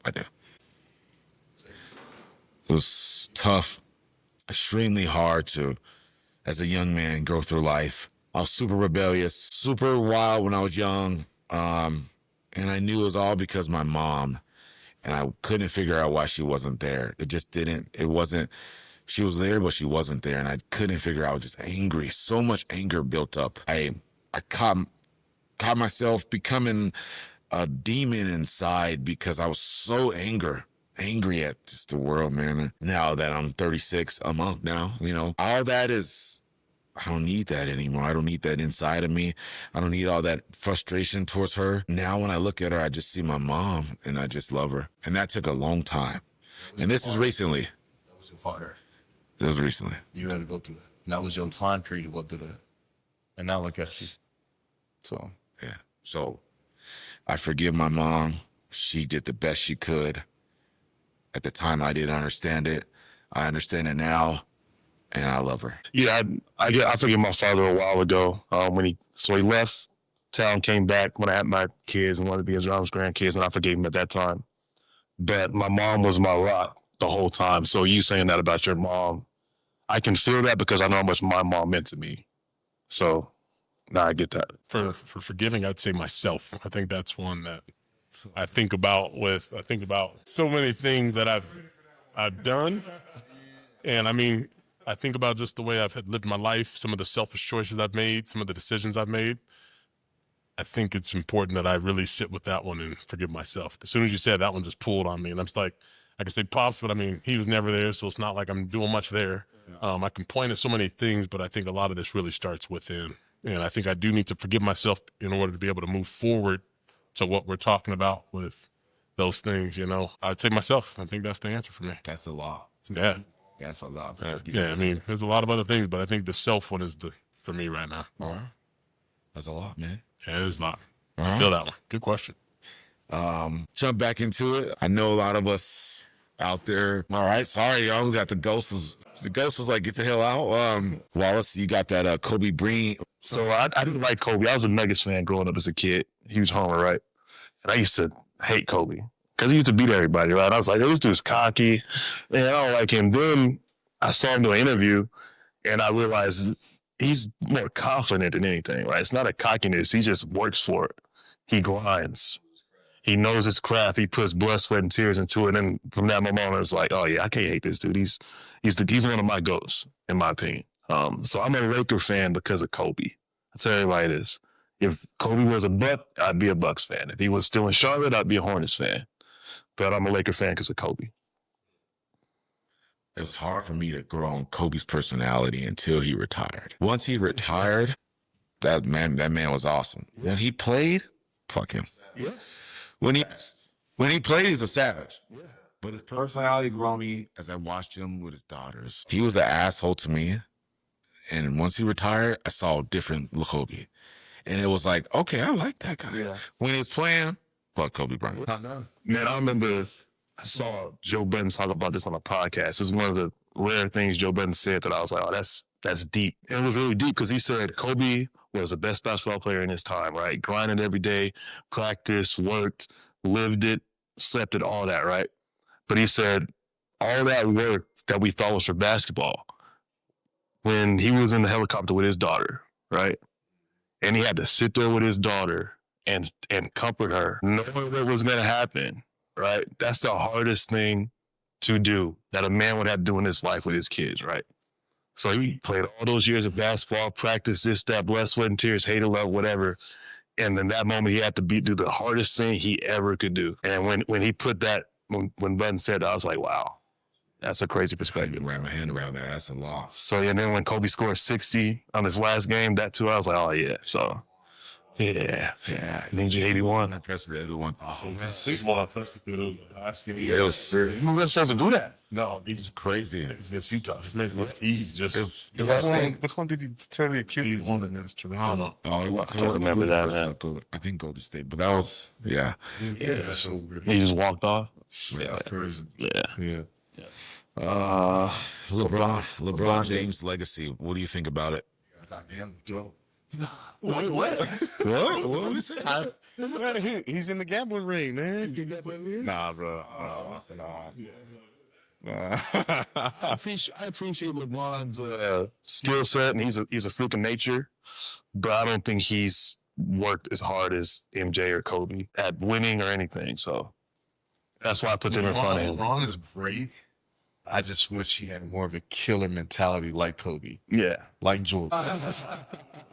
Speaker 2: I do. It was tough, extremely hard to, as a young man, go through life. I was super rebellious, super wild when I was young. And I knew it was all because of my mom. And I couldn't figure out why she wasn't there. It wasn't, she was there, but she wasn't there. And I couldn't figure out, just angry. So much anger built up. I caught myself becoming a demon inside because I was so angry at just the world, man. Now that I'm 36, a month now, all that is, I don't need that anymore. I don't need that inside of me. I don't need all that frustration towards her. Now when I look at her, I just see my mom and I just love her. And that took a long time. And this is recently.
Speaker 1: That was your father.
Speaker 2: It was recently.
Speaker 1: You had to go through that. And that was your time period to go through that. And now look at you. So,
Speaker 2: yeah. So I forgive my mom. She did the best she could. At the time, I didn't understand it. I understand it now, and I love her.
Speaker 3: Yeah, I forgave my father a while ago. He left town, came back when I had my kids and wanted to be around his grandkids, and I forgave him at that time. But my mom was my rock the whole time. So you saying that about your mom, I can feel that because I know how much my mom meant to me. So now I get that.
Speaker 6: For forgiving, I'd say myself. I think that's one that I think about so many things that I've done. And I mean, I think about just the way I've lived my life, some of the selfish choices I've made, some of the decisions I've made. I think it's important that I really sit with that one and forgive myself. As soon as you said that one, just pulled on me. And I'm just like, I can say Pops, but I mean, he was never there, so it's not like I'm doing much there. I can point at so many things, but I think a lot of this really starts within. And I think I do need to forgive myself in order to be able to move forward to what we're talking about with those things, I'd say myself. I think that's the answer for me.
Speaker 2: That's a lot.
Speaker 6: Yeah.
Speaker 2: That's a lot.
Speaker 6: Yeah, I mean, there's a lot of other things, but I think the self one is for me right now.
Speaker 2: All right. That's a lot, man.
Speaker 6: Yeah, it is a lot.
Speaker 2: All
Speaker 6: I
Speaker 2: right.
Speaker 6: feel that one. Good question.
Speaker 2: Jump back into it. I know a lot of us out there. All right, sorry, y'all. We got the ghosts. The ghost was like, get the hell out. Wallace, you got that Kobe Bryant.
Speaker 3: So I didn't like Kobe. I was a Nuggets fan growing up as a kid. Huge homer, right? And I used to hate Kobe because he used to beat everybody, right? I was like, this dude's cocky. Man, I don't like him. Then I saw him do an interview, and I realized he's more confident than anything, right? It's not a cockiness. He just works for it. He grinds. He knows his craft. He puts blood, sweat, and tears into it. And from that moment on, it's like, oh yeah, I can't hate this dude. He's one of my goats, in my opinion. So I'm a Laker fan because of Kobe. I tell everybody this. If Kobe was a Buck, I'd be a Bucks fan. If he was still in Charlotte, I'd be a Hornets fan. But I'm a Laker fan because of Kobe.
Speaker 2: It was hard for me to grow on Kobe's personality until he retired. Once he retired, that man was awesome. When he played, fuck him.
Speaker 3: Yeah.
Speaker 2: When he played, he's a savage. Yeah. But his personality grew on me as I watched him with his daughters. He was an asshole to me. And once he retired, I saw a different Kobe. And it was like, okay, I like that guy. Yeah. When he was playing, fuck Kobe Bryant.
Speaker 3: Man, I remember I saw Joe Budden talk about this on a podcast. It was one of the rare things Joe Budden said that I was like, oh, that's deep. And it was really deep because he said Kobe was the best basketball player in his time, right? Grinded every day, practiced, worked, lived it, slept it, all that, right? But he said all that work that we thought was for basketball, when he was in the helicopter with his daughter, right? And he had to sit there with his daughter and comfort her, knowing what was going to happen, right? That's the hardest thing to do that a man would have to do in his life with his kids, right? So he played all those years of basketball, practiced this, that, blood, sweat, and tears, hated, love, whatever. And then that moment he had to do the hardest thing he ever could do. And when he put that, when Budden said that, I was like, wow, that's a crazy perspective.
Speaker 2: Wrap my hand around that. That's a loss.
Speaker 3: So yeah, then when Kobe scored 60 on his last game, that too, I was like, oh yeah. So yeah. Ninja 81.
Speaker 2: Impressive everyone.
Speaker 6: Six more impressive.
Speaker 2: It was serious.
Speaker 3: Who was supposed to do that?
Speaker 6: No,
Speaker 2: It's crazy.
Speaker 6: it's Utah. It makes it look easy. Just
Speaker 1: which one did he tell the accused?
Speaker 6: one against Toronto.
Speaker 2: Oh, it was.
Speaker 3: I don't remember that, man.
Speaker 2: I think Golden State, but that was, yeah.
Speaker 6: Yeah, that's so good.
Speaker 3: He just walked off.
Speaker 2: Yeah.
Speaker 1: That's crazy.
Speaker 3: Yeah.
Speaker 2: LeBron James' legacy. What do you think about it?
Speaker 1: Goddamn, Joe.
Speaker 6: What?
Speaker 2: What? What we say?
Speaker 1: Man, he's in the gambling ring, man. Nah, bro. Nah.
Speaker 3: I appreciate LeBron's skill set, and he's a freak of nature, but I don't think he's worked as hard as MJ or Kobe at winning or anything. So that's why I put them in front of him.
Speaker 1: LeBron is great. I just wish he had more of a killer mentality like Kobe,
Speaker 3: Yeah.
Speaker 1: like Jordan.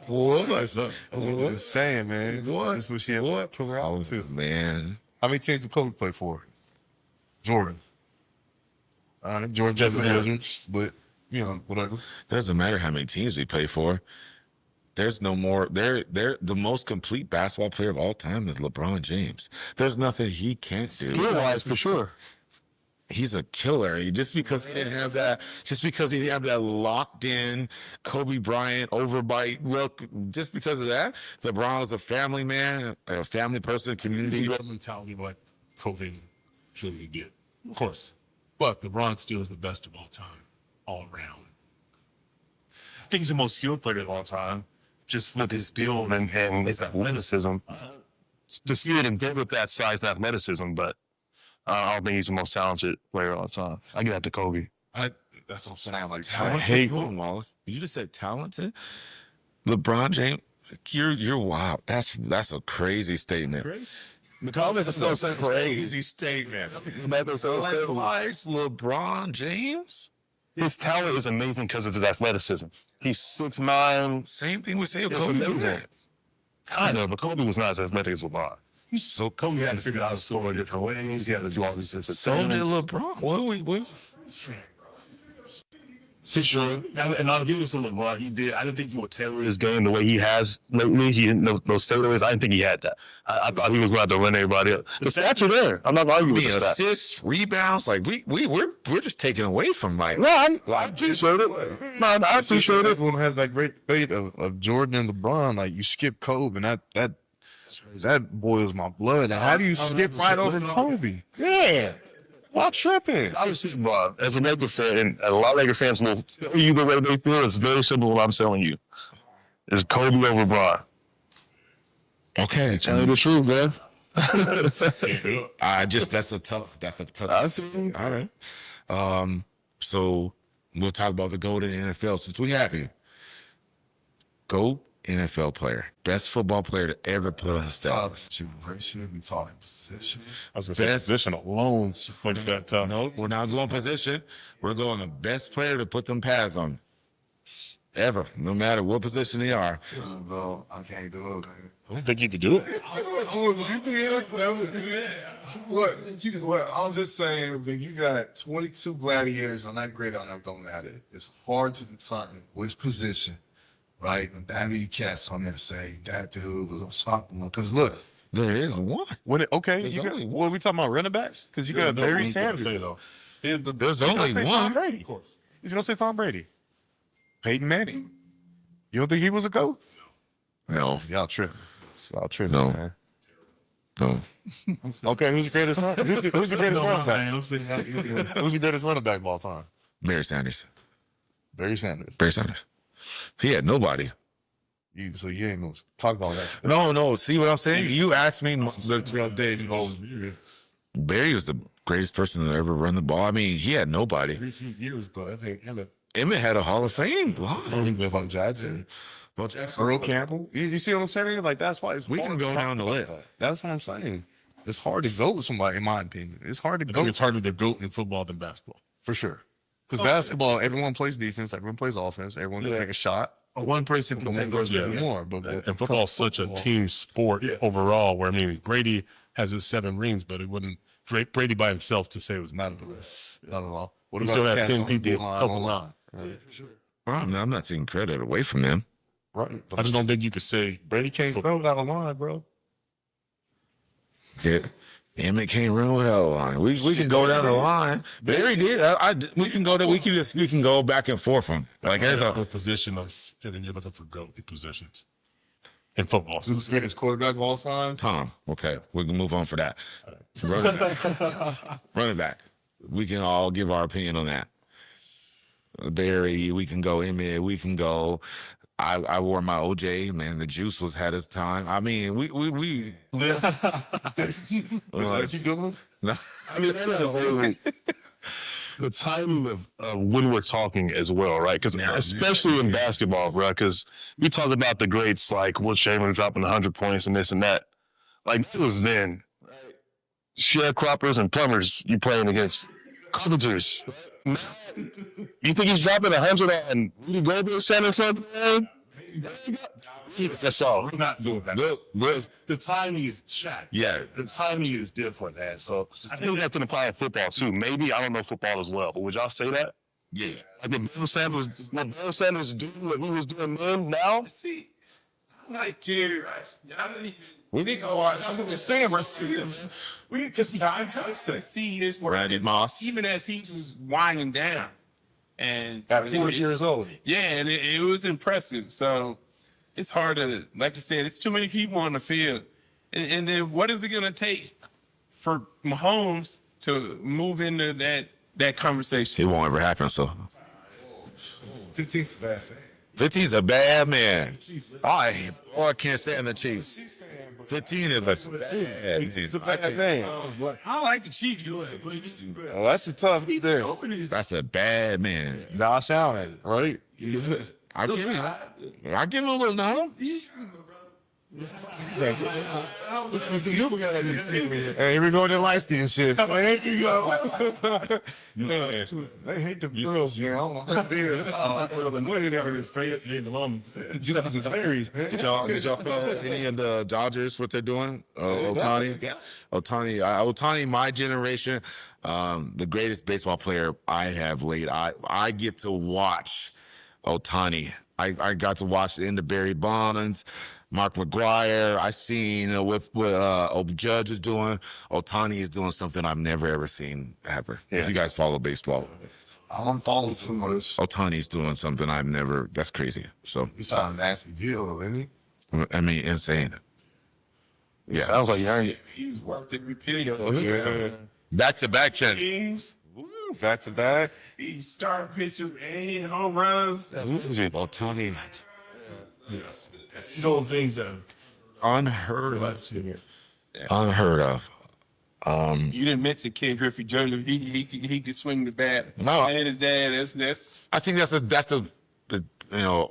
Speaker 2: What?
Speaker 1: I'm just saying, man.
Speaker 2: What?
Speaker 1: Just wish he had more killer attitude.
Speaker 2: Man.
Speaker 1: How many teams did Kobe play for? Jordan. All right, Jordan just the Wizards, but you know, whatever.
Speaker 2: Doesn't matter how many teams we play for. There's no more. They're the most complete basketball player of all time is LeBron James. There's nothing he can't do.
Speaker 3: Skill-wise, for sure.
Speaker 2: He's a killer. Just because he didn't have that locked in Kobe Bryant overbite look, just because of that, LeBron was a family man, a family person, community.
Speaker 6: He's got a mentality like Kobe truly did, of course. But LeBron still is the best of all time, all around.
Speaker 3: I think he's the most skilled player of all time, just with his build and his athleticism. The skill didn't get with that size and athleticism, but I don't think he's the most talented player of all time. I give that to Kobe.
Speaker 1: That's what I'm saying. Like, I
Speaker 2: Talented?
Speaker 1: hate
Speaker 2: Hold on, Wallace. You just said talented? LeBron James, you're wild. That's a crazy statement.
Speaker 3: The comments are so
Speaker 2: Crazy statement. Likewise, LeBron James?
Speaker 3: His talent is amazing because of his athleticism. He's 6'9".
Speaker 2: Same thing we say of
Speaker 3: It's
Speaker 2: Kobe
Speaker 3: amazing.
Speaker 2: Bryant.
Speaker 3: Kind of, but Kobe was not as athletic as LeBron.
Speaker 2: So
Speaker 3: Kobe had to figure out how to score in different ways. He had to do all these things.
Speaker 2: So did LeBron. What?
Speaker 3: For sure. And I'll give it to LeBron. He did. I didn't think he would tailor his game the way he has lately. He didn't know those tailors. I didn't think he had that. I thought he was going to have to run everybody up. The stats are there. I'm not arguing with the stats.
Speaker 2: Assists, rebounds, like we're just taking away from like.
Speaker 3: No, I appreciate it. No, I appreciate it.
Speaker 1: everyone has that great debate of Jordan and LeBron. Like, you skip Kobe, and that boils my blood. Now, how do you skip right over Kobe? Yeah. Why tripping?
Speaker 3: I was speaking about as a Lakers fan, and a lot of Lakers fans will tell you the way they feel. It's very simple what I'm telling you. It's Kobe over LeBron.
Speaker 2: Okay,
Speaker 3: Tell you the truth, man.
Speaker 2: that's a tough.
Speaker 3: I see.
Speaker 2: All right. So we'll talk about the GOAT in the NFL since we have you. GOAT NFL player, best football player to ever play on the stage.
Speaker 1: Generation, we talking position.
Speaker 6: I was going to say position alone. Like that tough.
Speaker 2: No, we're not going position. We're going the best player to put them pads on. Ever, no matter what position they are.
Speaker 1: Bro, I can't do it, man.
Speaker 6: I don't think you could do it.
Speaker 1: Look, I'm just saying, when you got 22 gladiators on that grid on that going at it, it's hard to determine which position, right? And that many cats on there say that dude was unstoppable. Because look,
Speaker 2: There is one.
Speaker 1: when it, okay,
Speaker 2: There's
Speaker 1: you got,
Speaker 2: only
Speaker 1: what are we talking about, running backs? Because you got Barry Sanders.
Speaker 2: There's only
Speaker 1: He's gonna say Tom
Speaker 2: one.
Speaker 1: Brady. He's gonna say Tom Brady. Peyton Manning. You don't think he was a GOAT?
Speaker 2: No,
Speaker 1: Y'all tripping. Y'all tripping,
Speaker 2: No.
Speaker 1: man.
Speaker 2: no.
Speaker 1: Okay, who's the greatest who's the greatest running back? Who's the greatest running back of all time?
Speaker 2: Barry Sanders.
Speaker 1: Barry Sanders.
Speaker 2: Barry Sanders. He had nobody.
Speaker 1: So you ain't gonna talk about that.
Speaker 2: No. See what I'm saying? You asked me the other day. Barry was the greatest person to ever run the ball. I mean, he had nobody.
Speaker 6: Years ago, I think
Speaker 2: Emmett had a Hall of Fame line.
Speaker 1: Von Jackson, Earl Campbell. You see what I'm saying? Like, that's why it's
Speaker 2: We
Speaker 1: hard
Speaker 2: can
Speaker 1: to
Speaker 2: go
Speaker 1: talk
Speaker 2: down the
Speaker 1: about
Speaker 2: list.
Speaker 1: that. That's what I'm saying. It's hard to go with somebody, in my opinion. It's hard to
Speaker 6: I
Speaker 1: go
Speaker 6: think it's harder to go in football than basketball.
Speaker 1: for sure. Because basketball, everyone plays defense, everyone plays offense, everyone can take a shot.
Speaker 3: One person can
Speaker 1: One
Speaker 3: take
Speaker 1: goes
Speaker 3: over.
Speaker 1: to do more. But
Speaker 6: And football is such a team sport overall. Where I mean, Brady has his 7 rings, but it wouldn't Brady by himself to say it was
Speaker 1: not at all. What
Speaker 6: He still
Speaker 1: the
Speaker 6: had
Speaker 1: cats
Speaker 6: 10
Speaker 1: on the
Speaker 6: people
Speaker 1: D-line,
Speaker 6: helping
Speaker 1: O-line?
Speaker 2: Well, I'm not taking credit away from them.
Speaker 1: Right.
Speaker 6: I just don't think you could say
Speaker 1: Brady can't throw without a line, bro.
Speaker 2: Yeah. Emmett can't run without a line. We can go down the line. Barry did. We can go there. We can go back and forth from. Like there's a
Speaker 6: position of and you're looking for GOAT positions in football.
Speaker 1: Who's the greatest quarterback of all time?
Speaker 2: Tom. Okay, we can move on for that. Running back. Running back. We can all give our opinion on that. Barry. We can go Emmett. We can go I wore my OJ, man. The juice had his time. I mean, we
Speaker 1: Was that you doing?
Speaker 2: no.
Speaker 3: I mean, that's the whole the timing of when we're talking as well, right? Because especially in basketball, bro. Because we talk about the greats like Will Chamberlain dropping 100 points and this and that. Like it was then. Sharecroppers and plumbers you playing against. Carpenters. Now, you think he's dropping 100 on Rudy Gobert standing in front of the man? That's all.
Speaker 4: We're not doing that. The timing is shot.
Speaker 2: Yeah.
Speaker 4: The timing is different, man. So
Speaker 3: I think that's going to apply in football too. Maybe I don't know football as well, but would y'all say that?
Speaker 2: Yeah.
Speaker 3: Like what Bill Sanders doing what he was doing then now?
Speaker 5: See, I like Jerry Rice. We didn't go on. I'm going to say we because I'm trying to see this work.
Speaker 2: Randy Moss.
Speaker 5: Even as he was winding down. And
Speaker 1: At 40 years old.
Speaker 5: yeah, and it was impressive. So it's hard to, like you said, it's too many people on the field. And then what is it going to take for Mahomes to move into that conversation?
Speaker 2: It won't ever happen. So
Speaker 1: 15's a bad thing.
Speaker 2: 15's a bad man. I can't stand the Chiefs. 15 is a bad.
Speaker 1: It's a bad thing.
Speaker 5: I like the Chiefs.
Speaker 1: Well, that's a tough there.
Speaker 2: That's a bad man.
Speaker 1: Nah, sound right?
Speaker 2: I give him a little now.
Speaker 1: Hey, here we go to light skin shit. Here you go. They hate the girls, you know. What did ever say it? Just berries, man.
Speaker 2: Did y'all follow any of the Dodgers, what they're doing? Ohtani? Ohtani, my generation, the greatest baseball player I have laid. I get to watch Ohtani. I got to watch the end of Barry Bonds, Mark McGuire. I seen what Judge is doing. Ohtani is doing something I've never ever seen happen. If you guys follow baseball,
Speaker 1: I'm following some of this.
Speaker 2: Ohtani's doing something I've never. That's crazy. So
Speaker 1: He's a nasty deal, isn't he?
Speaker 2: I mean, insane. Yeah,
Speaker 3: Sounds like you're
Speaker 5: He was worked every period.
Speaker 2: back to back, Chen.
Speaker 5: Games,
Speaker 1: Back to back.
Speaker 5: he started pitching and hitting home runs.
Speaker 2: Ohtani,
Speaker 4: it's those things that
Speaker 2: unheard of.
Speaker 4: let's see here.
Speaker 2: Unheard of.
Speaker 5: You didn't mention Ken Griffey Jr. He could swing the bat.
Speaker 2: No.
Speaker 5: And his dad, that's
Speaker 2: I think that's the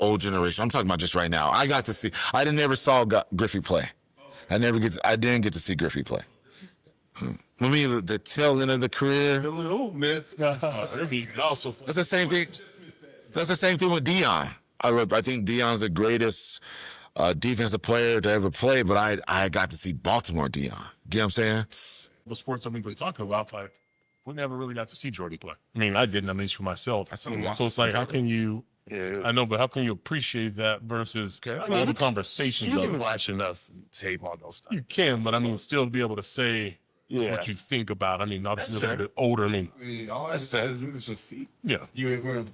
Speaker 2: old generation. I'm talking about just right now. I got to see. I never saw Griffey play. I didn't get to see Griffey play. I mean, the tail end of the career.
Speaker 5: really old, man.
Speaker 4: Also,
Speaker 2: That's the same thing. That's the same thing with Dion. I think Dion's the greatest defensive player to ever play, but I got to see Baltimore Dion. You know what I'm saying?
Speaker 4: the sports that we've been talking about, like we never really got to see Jordy play. I mean, I didn't, at least for myself. So it's like, how can you?
Speaker 3: Yeah.
Speaker 4: I know, but how can you appreciate that versus all the conversations
Speaker 3: You
Speaker 4: of
Speaker 3: can
Speaker 4: it?
Speaker 3: watch enough tape on those stuff.
Speaker 4: You can, but I mean, still be able to say
Speaker 3: Yeah.
Speaker 4: what you think about. I mean, obviously a little bit older. I mean,
Speaker 1: All that's fast is a feet.
Speaker 4: yeah,
Speaker 1: You ain't wearing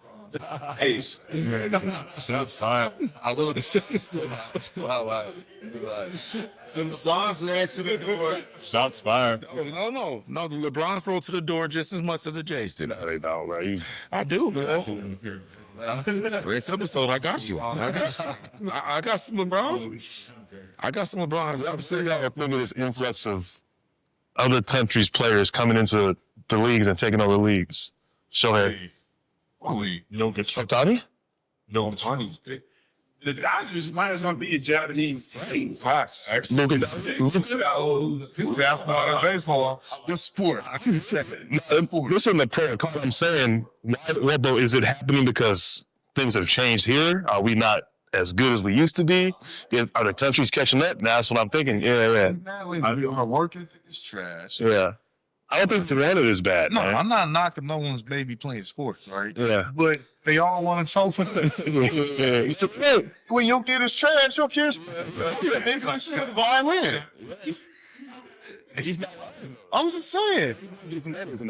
Speaker 1: Ace.
Speaker 4: that's fine.
Speaker 1: I love the shit. The songs next to the door.
Speaker 4: Shots fired.
Speaker 2: No. The LeBrons rolled to the door just as much as the Jays did.
Speaker 3: They don't, right?
Speaker 2: I do, man. This episode, I got you. I got some LeBrons. I got some LeBrons.
Speaker 3: I'm still got to look at this influx of other countries' players coming into the leagues and taking over leagues. Shohei.
Speaker 1: Holy.
Speaker 4: You don't get
Speaker 3: Ohtani?
Speaker 4: no
Speaker 1: Tony's big.
Speaker 5: The Dodgers might as well be a Japanese team.
Speaker 3: Look at
Speaker 1: Basketball, baseball, the sport.
Speaker 3: listen to prayer. What I'm saying, Rebo, is it happening because things have changed here? Are we not as good as we used to be? Are the countries catching up? That's what I'm thinking. Yeah.
Speaker 1: Our work ethic is trash.
Speaker 3: Yeah. I don't think Toronto is bad.
Speaker 1: No,
Speaker 3: man.
Speaker 1: I'm not knocking no one's baby playing sports, right?
Speaker 3: Yeah.
Speaker 1: But they all want to trophy. When your kid is trash, your kid's violin. I'm just saying.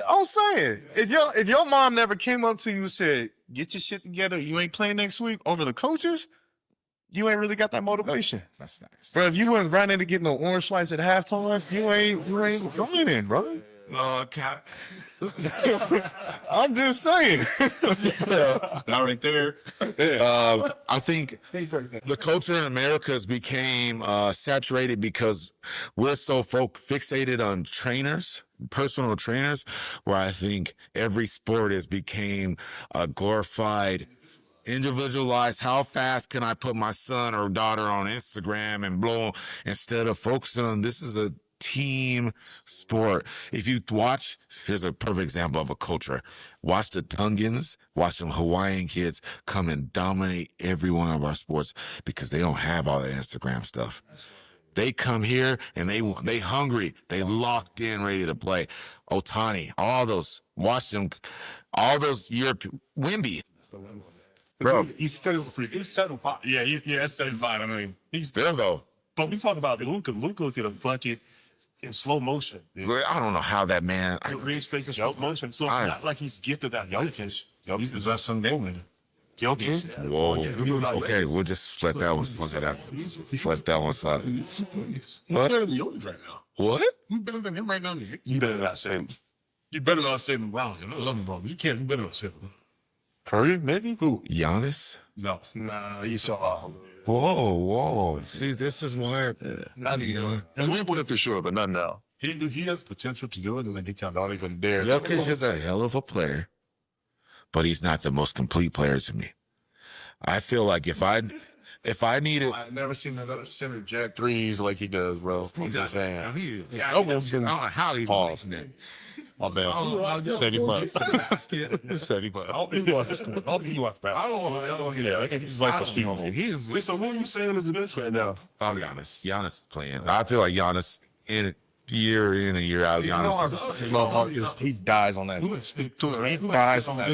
Speaker 1: I'm saying. If your mom never came up to you and said, "Get your shit together, you ain't playing next week," over the coaches, you ain't really got that motivation.
Speaker 2: That's nice.
Speaker 1: Bro, if you wasn't running to get no orange slice at halftime, you ain't going in, brother.
Speaker 5: Cap.
Speaker 1: I'm just saying.
Speaker 7: Not right there.
Speaker 2: I think the culture in America has became saturated because we're so fixated on trainers, personal trainers, where I think every sport has became a glorified, individualized. How fast can I put my son or daughter on Instagram and blow, instead of focusing on this is a team sport. If you watch, here's a perfect example of a culture. Watch the Tongans, watch some Hawaiian kids come and dominate every one of our sports because they don't have all that Instagram stuff. They come here and they hungry, they locked in, ready to play. Otani, all those, watch them, all those European, Wimby. Bro,
Speaker 4: He's still he's 75. Yeah, that's 75. I mean, he's
Speaker 2: there though.
Speaker 4: But we talk about Luka. Luka could have bucket in slow motion.
Speaker 2: I don't know how that man.
Speaker 4: The green space in slow motion. So it's not like he's gifted at Jokic. He's the best some game. Jokic.
Speaker 2: Whoa. Okay, we'll just let that one slide out. Let that one slide.
Speaker 4: What? Better than Jokic right now.
Speaker 2: What?
Speaker 4: You better than him right now. You better not say him. You better not say him Brown. I love him, bro. You can't. You better not say him.
Speaker 1: Curry, maybe?
Speaker 4: Who?
Speaker 2: Giannis?
Speaker 4: No. Nah, you saw.
Speaker 2: Whoa. See, this is why.
Speaker 3: Not even. And we put it for sure, but not now.
Speaker 4: He has potential to do it, and then he can't.
Speaker 1: Don't even dare.
Speaker 2: Jokic is a hell of a player, but he's not the most complete player to me. I feel like if I needed,
Speaker 1: I've never seen another center jack threes like he does, bro. I'm just saying.
Speaker 2: I don't know how he's
Speaker 1: Pause.
Speaker 2: making it.
Speaker 1: My bad. Said he must. Said he must.
Speaker 4: I don't think you watch this. I don't think you watch basketball.
Speaker 2: I don't.
Speaker 4: Yeah, he's like a female.
Speaker 2: He's
Speaker 4: So who are you saying is the best right now?
Speaker 2: Giannis. Giannis playing. I feel like Giannis year in and year out. Giannis
Speaker 1: He dies on that. He dies on that.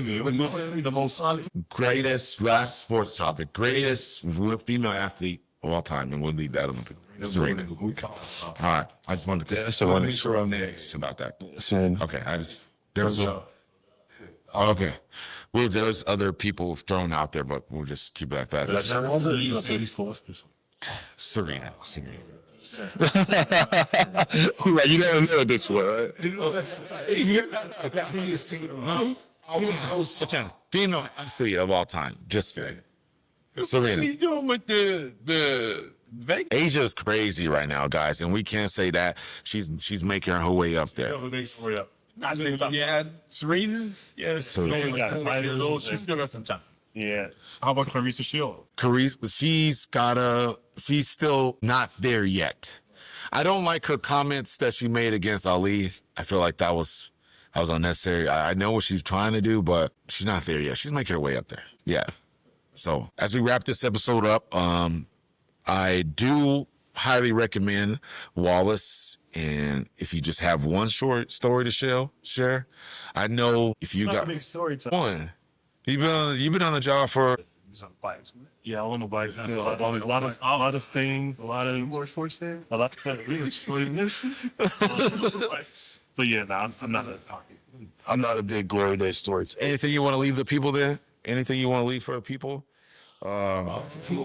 Speaker 4: The most solid.
Speaker 2: greatest last sports topic, greatest female athlete of all time, and we'll leave that on the Serena. All right, I just wanted to make sure I'm next about that. Okay, okay. Well, there's other people thrown out there, but we'll just keep that fast. Serena.
Speaker 3: Right, you never know this way, right?
Speaker 2: Female athlete of all time, just
Speaker 5: What
Speaker 2: Serena.
Speaker 5: you doing with the Vegas?
Speaker 2: Asia's crazy right now, guys, and we can't say that she's making her way up there.
Speaker 5: Yeah, Serena. Yeah,
Speaker 4: She's giving us some time.
Speaker 5: yeah. How about Clarissa Shield?
Speaker 2: She's still not there yet. I don't like her comments that she made against Ali. I feel like that was unnecessary. I know what she's trying to do, but she's not there yet. She's making her way up there. Yeah. So as we wrap this episode up, I do highly recommend Wallace. And if you just have one short story to share, I know if you got one, you've been on the job for.
Speaker 4: Yeah, I want to buy a lot of things, a lot of more sports there, a lot of really sports. But yeah, nah, I'm not that talking.
Speaker 3: I'm not a big Glory Day story.
Speaker 2: Anything you want to leave the people there? Anything you want to leave for the people? Hopefully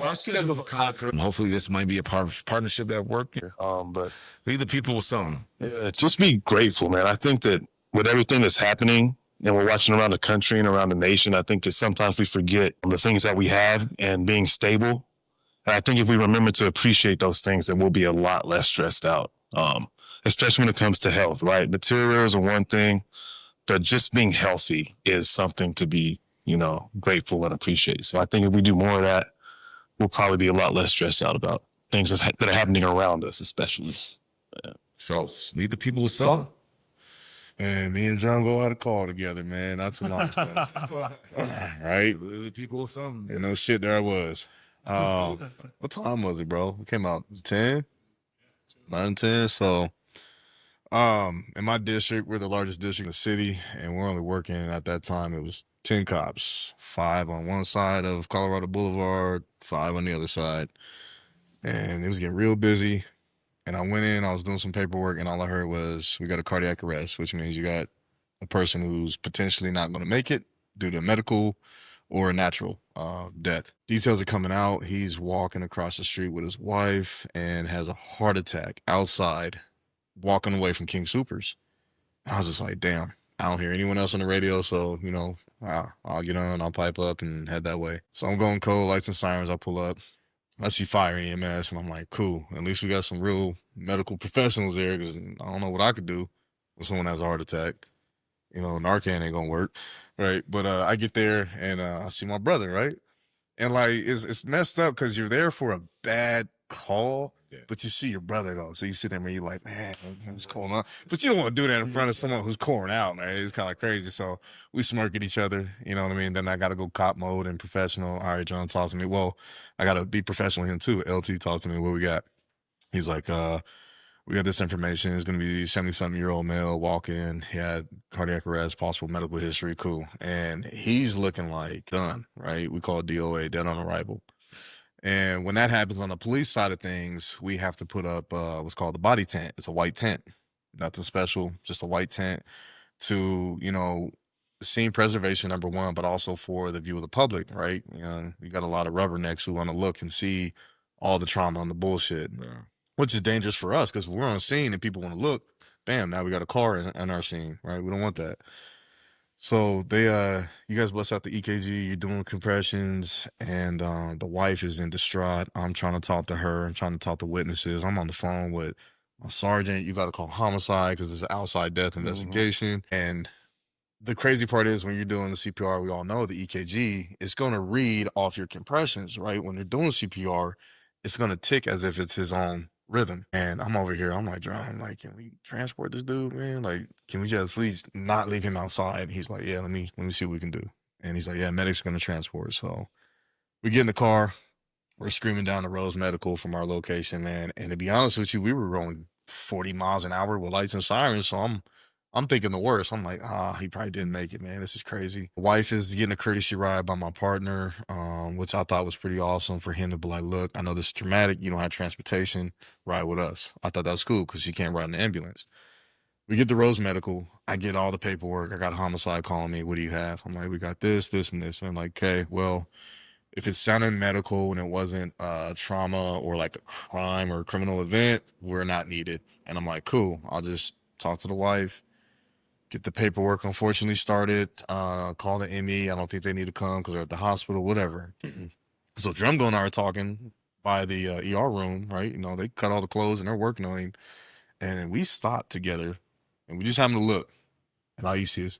Speaker 2: this might be a partnership that worked.
Speaker 3: But
Speaker 2: Leave the people with something.
Speaker 3: yeah, just be grateful, man. I think that with everything that's happening and we're watching around the country and around the nation, I think that sometimes we forget the things that we have and being stable. And I think if we remember to appreciate those things, then we'll be a lot less stressed out, especially when it comes to health, right? Materials are one thing, but just being healthy is something to be, grateful and appreciate. So I think if we do more of that, we'll probably be a lot less stressed out about things that are happening around us, especially. Yeah.
Speaker 2: So leave the people with something.
Speaker 1: And me and John go out a call together, man. Not too long ago. Right?
Speaker 2: Leave the people with something.
Speaker 1: And no shit, there I was. What time was it, bro? It came out 10? 9, 10. So, in my district, we're the largest district in the city, and we're only working at that time. It was 10 cops, 5 on one side of Colorado Boulevard, 5 on the other side. And it was getting real busy. And I went in, I was doing some paperwork, and all I heard was, we got a cardiac arrest, which means you got a person who's potentially not going to make it due to medical or a natural death. Details are coming out. He's walking across the street with his wife and has a heart attack outside, walking away from King Soopers. I was just like, damn. I don't hear anyone else on the radio, so you know, I'll get on, I'll pipe up and head that way. So I'm going cold, lights and sirens. I pull up. I see fire and EMS, and I'm like, cool. At least we got some real medical professionals there, because I don't know what I could do when someone has a heart attack. You know, Narcan ain't gonna work, right? But I get there and I see my brother, right? And like it's messed up because you're there for a bad call, but you see your brother though. So you sit there and you're like, man, what's going on? But you don't want to do that in front of someone who's pouring out, man. It's kind of crazy. So we smirk at each other, you know what I mean? Then I gotta go cop mode and professional. All right, John, talk to me. Well, I gotta be professional with him too. LT talks to me. What we got? He's like, we got this information. It's going to be 70-something-year-old male walk in. He had cardiac arrest, possible medical history. Cool. And he's looking like done, right? We call it DOA, dead on arrival. And when that happens on the police side of things, we have to put up what's called the body tent. It's a white tent, nothing special, just a white tent to, you know, scene preservation, number one, but also for the view of the public, right? You know, you got a lot of rubbernecks who want to look and see all the trauma and the bullshit. Yeah. Which is dangerous for us because we're on a scene and people want to look, bam, now we got a car in our scene, right? We don't want that. So they, you guys bust out the EKG, you're doing compressions, and the wife is in distraught. I'm trying to talk to her. I'm trying to talk to witnesses. I'm on the phone with my sergeant. You got to call homicide because it's an outside death investigation. And the crazy part is when you're doing the CPR, we all know the EKG, it's going to read off your compressions, right? When they're doing CPR, it's going to tick as if it's his own rhythm. And I'm over here, I'm like, John, I'm like, can we transport this dude, man? Like, can we just at least not leave him outside? He's like, yeah, let me see what we can do. And he's like, yeah, medics are going to transport. So we get in the car, we're screaming down the Rose Medical from our location, man. And to be honest with you, we were rolling 40 miles an hour with lights and sirens. So I'm thinking the worst. I'm like, he probably didn't make it, man. This is crazy. The wife is getting a courtesy ride by my partner, which I thought was pretty awesome for him to be like, look, I know this is traumatic. You don't have transportation. Ride with us. I thought that was cool because she can't ride in the ambulance. We get to Rose Medical. I get all the paperwork. I got homicide calling me. What do you have? I'm like, we got this, this, and this. And I'm like, okay, well, if it sounded medical and it wasn't trauma or like a crime or a criminal event, we're not needed. And I'm like, cool. I'll just talk to the wife. Get the paperwork, unfortunately, started. Call the ME. I don't think they need to come because they're at the hospital, whatever. So Drumgo and I are talking by the ER room, right? You know, they cut all the clothes and they're working on him. And we stopped together and we just happened to look. And all you see is,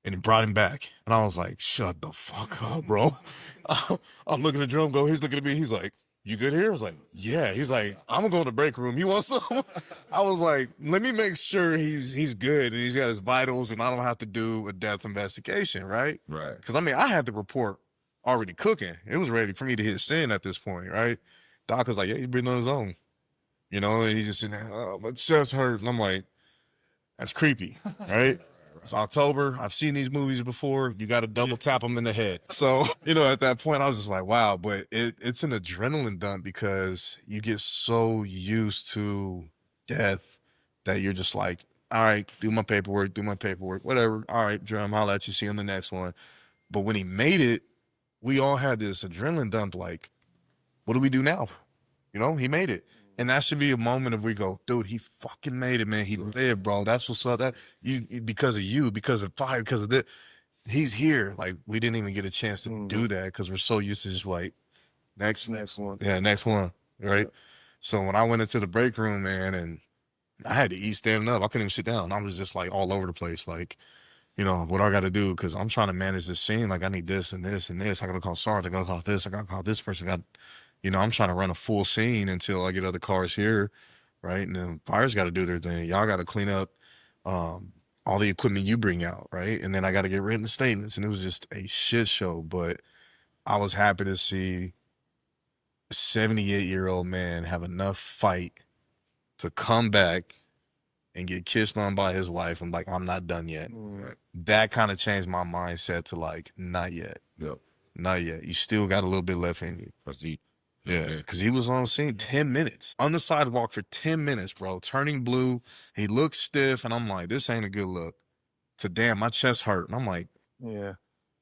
Speaker 1: and it brought him back. And I was like, shut the fuck up, bro. I'm looking at Drumgo. He's looking at me. He's like, you good here? I was like, yeah. He's like, I'm gonna go to the break room. You want some? I was like, let me make sure he's good and he's got his vitals and I don't have to do a death investigation, right? Right. Because I mean, I had the report already cooking. It was ready for me to hit send at this point, right? Doc was like, yeah, he's breathing on his own. You know, and he's just sitting there, oh, my chest hurt. And I'm like, that's creepy, right? It's October. I've seen these movies before. You got to double tap them in the head. So, you know, at that point, I was just like, wow. But it's an adrenaline dump because you get so used to death that you're just like, all right, do my paperwork, whatever. All right, Drum, I'll let you see on the next one. But when he made it, we all had this adrenaline dump like, what do we do now? You know, he made it. And that should be a moment of we go, dude, he fucking made it, man. He lived, bro. That's what's up. That you because of you, because of fire, because of this. He's here. Like we didn't even get a chance to do that because we're so used to just like next one. Yeah, next one. Right. Yeah. So when I went into the break room, man, and I had to eat standing up. I couldn't even sit down. I was just like all over the place. Like, you know, what I got to do because I'm trying to manage this scene. Like I need this and this and this. I got to call Sarge. I got to call this. I got to call this person. You know, I'm trying to run a full scene until I get other cars here, right? And then fire's got to do their thing. Y'all got to clean up all the equipment you bring out, right? And then I got to get written statements. And it was just a shit show. But I was happy to see a 78-year-old man have enough fight to come back and get kissed on by his wife. I'm like, I'm not done yet. Right. That kind of changed my mindset to like, not yet. Yep. Not yet. You still got a little bit left in you. Yeah, because he was on scene 10 minutes. On the sidewalk for 10 minutes, bro. Turning blue. He looked stiff. And I'm like, this ain't a good look. To damn, my chest hurt. And I'm like, yeah.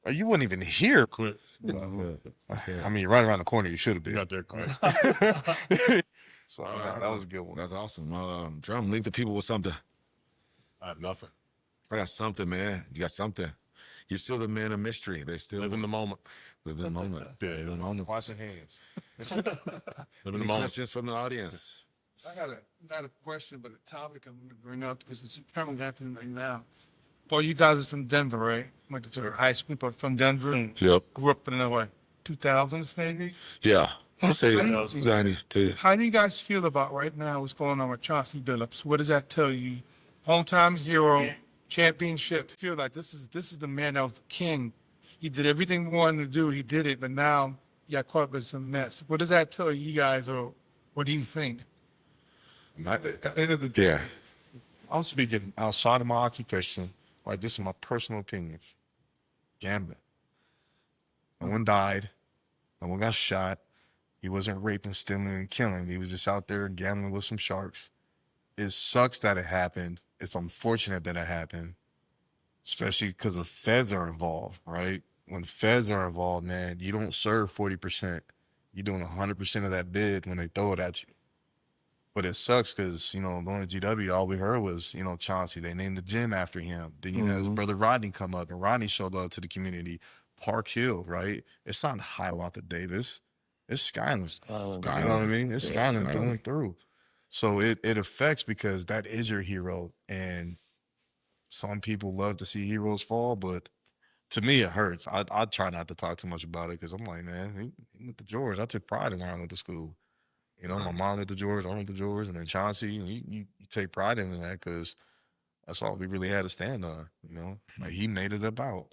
Speaker 1: You wasn't even here.
Speaker 6: Quick.
Speaker 1: I mean, right around the corner, you should have been.
Speaker 6: You got there quick.
Speaker 1: So that was a good one.
Speaker 2: That's awesome. Drum, leave the people with something.
Speaker 6: I have nothing.
Speaker 2: I got something, man. You got something. You're still the man of mystery. They still
Speaker 6: Live in the moment.
Speaker 2: live in the moment.
Speaker 6: Yeah,
Speaker 2: Live in the moment. Wash your hands.
Speaker 6: live in the
Speaker 2: Any
Speaker 6: moment.
Speaker 2: questions from the audience?
Speaker 8: I got not a question, but a topic I'm going to bring up because it's currently happening right now. Well, you guys are from Denver, right? Went to high school, but from Denver.
Speaker 2: Yep.
Speaker 8: Grew up in the what, 2000s maybe?
Speaker 2: Yeah. I'll say
Speaker 8: How do you-
Speaker 2: 90s too.
Speaker 8: How do you guys feel about right now what's going on with Chauncey Billups? What does that tell you? Hometown hero, championship. Feel like this is the man that was the king. He did everything we wanted to do. He did it, but now he got caught up in some mess. What does that tell you guys, or what do you think?
Speaker 1: At the end of the day,
Speaker 2: Yeah.
Speaker 1: I'm speaking outside of my occupation. Like, this is my personal opinion. Gambling. No one died. No one got shot. He wasn't raping, stealing, and killing. He was just out there gambling with some sharks. It sucks that it happened. It's unfortunate that it happened, especially because the feds are involved, right? When feds are involved, man, you don't serve 40%. You're doing 100% of that bid when they throw it at you. But it sucks because, going to GW, all we heard was, Chauncey. They named the gym after him. Then you had his brother Rodney come up, and Rodney showed love to the community. Park Hill, right? It's not Hiawatha Davis. It's Skyland. You know what I mean? It's Skyland through and through. So it affects because that is your hero. And some people love to see heroes fall, but to me, it hurts. I try not to talk too much about it because I'm like, man, he went to George. I took pride in where I went to school. My mom went to George, I went to George, and then Chauncey, and you take pride in that because that's all we really had to stand on, Like, he made it about.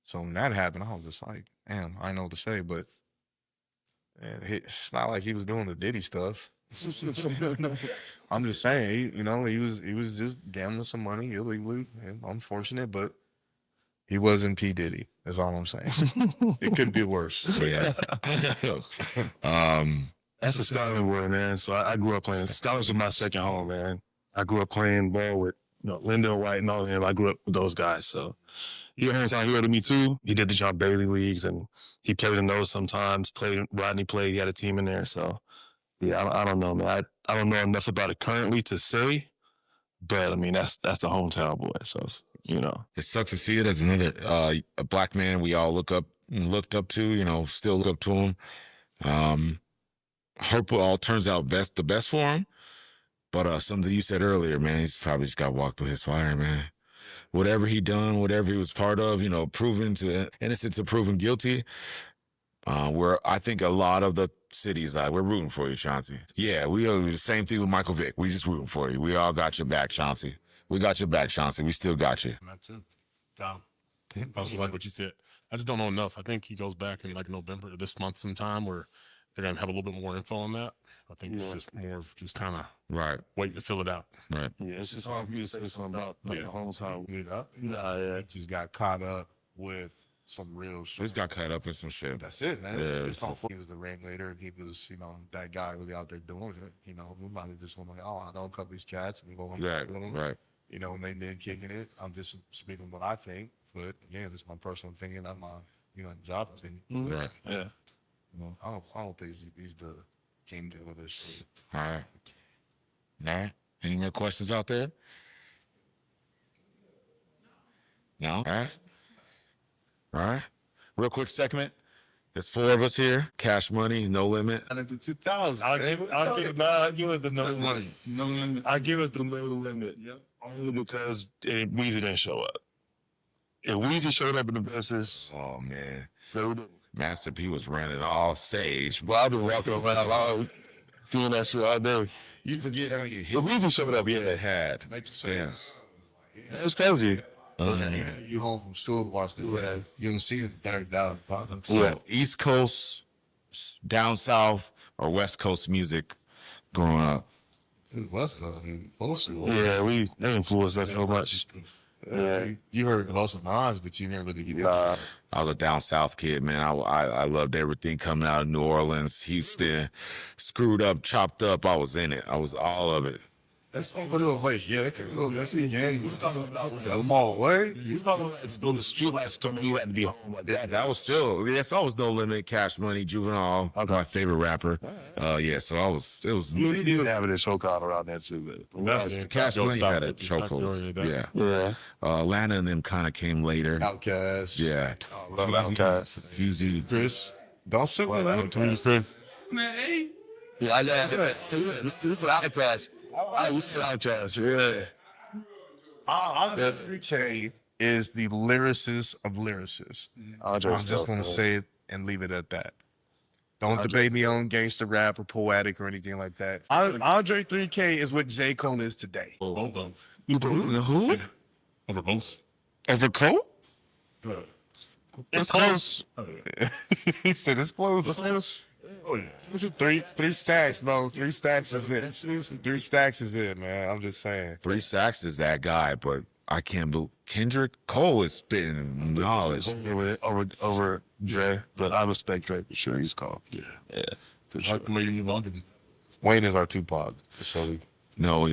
Speaker 1: So when that happened, I was just like, damn, I know what to say, but man, it's not like he was doing the Diddy stuff. I'm just saying, he was just gambling some money illegally, and unfortunate, but he wasn't P. Diddy. That's all I'm saying. It could be worse.
Speaker 2: Yeah.
Speaker 3: That's a Scotland boy, man. So I grew up playing. Scotland's was my second home, man. I grew up playing ball with Linda White and all of them. I grew up with those guys. So he was a hero to me too. He did the John Bailey leagues and he played in those sometimes. Rodney played. He had a team in there. So yeah, I don't know, man. I don't know enough about it currently to say, but I mean that's the hometown boy. So
Speaker 2: It sucks to see it as another a black man we all looked up to, still look up to him. Hope it all turns out the best for him. But something you said earlier, man, he's probably just got walked through his fire, man. Whatever he done, whatever he was part of, proven to innocent to proven guilty. Where I think a lot of the cities, we're rooting for you, Chauncey. Yeah, we are the same thing with Michael Vick. We just rooting for you. We all got your back, Chauncey. We got your back, Chauncey. We still got you.
Speaker 6: That too. I also like what you said. I just don't know enough. I think he goes back in like November this month sometime where they're gonna have a little bit more info on that. I think it's just more of just kind of
Speaker 2: Right.
Speaker 6: waiting to fill it out.
Speaker 2: Right.
Speaker 3: yeah, it's just hard for you to say something about the hometown.
Speaker 1: He just got caught up with some real shit.
Speaker 2: Just got caught up in some shit.
Speaker 1: That's it, man.
Speaker 2: Yeah,
Speaker 1: It's not he was the ringleader, and he was, that guy really out there doing it. We might have just went like, I know a couple of these cats, and we go
Speaker 2: Right.
Speaker 1: them.
Speaker 2: Right.
Speaker 1: When they did kicking it. I'm just speaking what I think, but again, this is my personal opinion, not my, job opinion.
Speaker 2: Right.
Speaker 3: Yeah.
Speaker 1: I don't think he's the king deal with this shit.
Speaker 2: All right. Nah. Any more questions out there? No? All right. All right. Real quick segment. There's 4 of us here. Cash money, no limit.
Speaker 1: And into 2000.
Speaker 3: I'll give it the no limit.
Speaker 8: No limit.
Speaker 3: I give it the no limit. Yep. Only because Weezy didn't show up. If Weezy showed up in the verses,
Speaker 2: Oh, man.
Speaker 3: they would have.
Speaker 2: Master P was running all stage.
Speaker 3: Well, I've been walking around all doing that shit all day.
Speaker 2: You forget how you
Speaker 3: If
Speaker 2: hit
Speaker 3: Weezy showed up, yeah.
Speaker 2: it had.
Speaker 1: Damn.
Speaker 3: It's crazy.
Speaker 1: You home from school, watching you don't see it there down.
Speaker 2: So East Coast, down South, or West Coast music growing up?
Speaker 1: West Coast, most of
Speaker 3: Yeah, they influenced us so much. Yeah.
Speaker 1: You heard most of mine, but you never really get into
Speaker 3: Nah.
Speaker 2: I was a down South kid, man. I loved everything coming out of New Orleans, Houston, screwed up, chopped up. I was in it. I was all of it.
Speaker 5: That's a little place. Yeah, that's the game. You talking about the mall, right?
Speaker 2: You talking about it's building street lights to me, you had to be home like that. That was still, that's always No Limit, Cash Money, Juvenile, my favorite rapper. Yeah, so it was.
Speaker 3: You did have it in chokehold around there too, but
Speaker 6: That's
Speaker 2: Cash Money had a
Speaker 6: chokehold.
Speaker 2: chokehold. Yeah.
Speaker 3: yeah.
Speaker 2: Atlanta and them kind of came later.
Speaker 1: Outcast.
Speaker 2: Yeah.
Speaker 3: Love Outkast.
Speaker 2: Easy.
Speaker 1: Chris, don't sit with that.
Speaker 5: Man, hey.
Speaker 3: Yeah, I love it. This is Outkast. I love Outkast. Yeah.
Speaker 1: Andre 3K is the lyricist of lyricists. I'm just gonna say it and leave it at that. Don't debate me on gangster rap or poetic or anything like that. Andre 3K is what J. Cole is today.
Speaker 6: Both of them.
Speaker 2: Who?
Speaker 6: Over both.
Speaker 1: Is it Cole?
Speaker 3: It's close.
Speaker 1: He said it's close.
Speaker 6: Oh yeah.
Speaker 1: Three stacks, bro. 3 stacks is it. 3 stacks is it, man. I'm just saying.
Speaker 2: 3 Stacks is that guy, but I can't believe Kendrick Cole is spitting knowledge.
Speaker 3: Over Dre, but I respect Dre for sure. He's called. Yeah. For sure.
Speaker 6: Like the way you want it.
Speaker 1: Wayne is our Tupac. So
Speaker 2: No,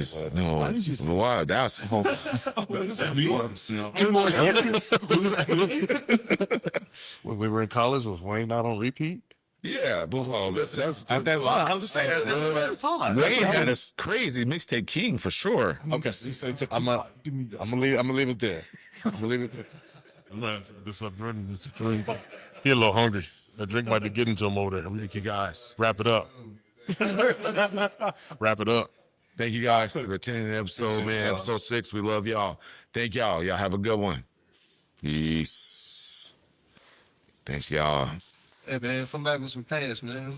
Speaker 2: wow, that's
Speaker 1: when we were in college, was Wayne not on repeat?
Speaker 2: yeah, but that's
Speaker 1: At that time, I'm just saying.
Speaker 2: Wayne had a crazy mixtape king for sure.
Speaker 1: Okay, I'm gonna leave it there. I'm gonna leave it there.
Speaker 6: This drink. He a little hungry. That drink might be getting to him over there.
Speaker 2: Thank you guys.
Speaker 6: Wrap it up. Wrap it up.
Speaker 2: Thank you guys for attending the episode, man. Episode 6. We love y'all. Thank y'all. Y'all have a good one. Peace. Thanks, y'all.
Speaker 5: Hey man, come back with some pants, man.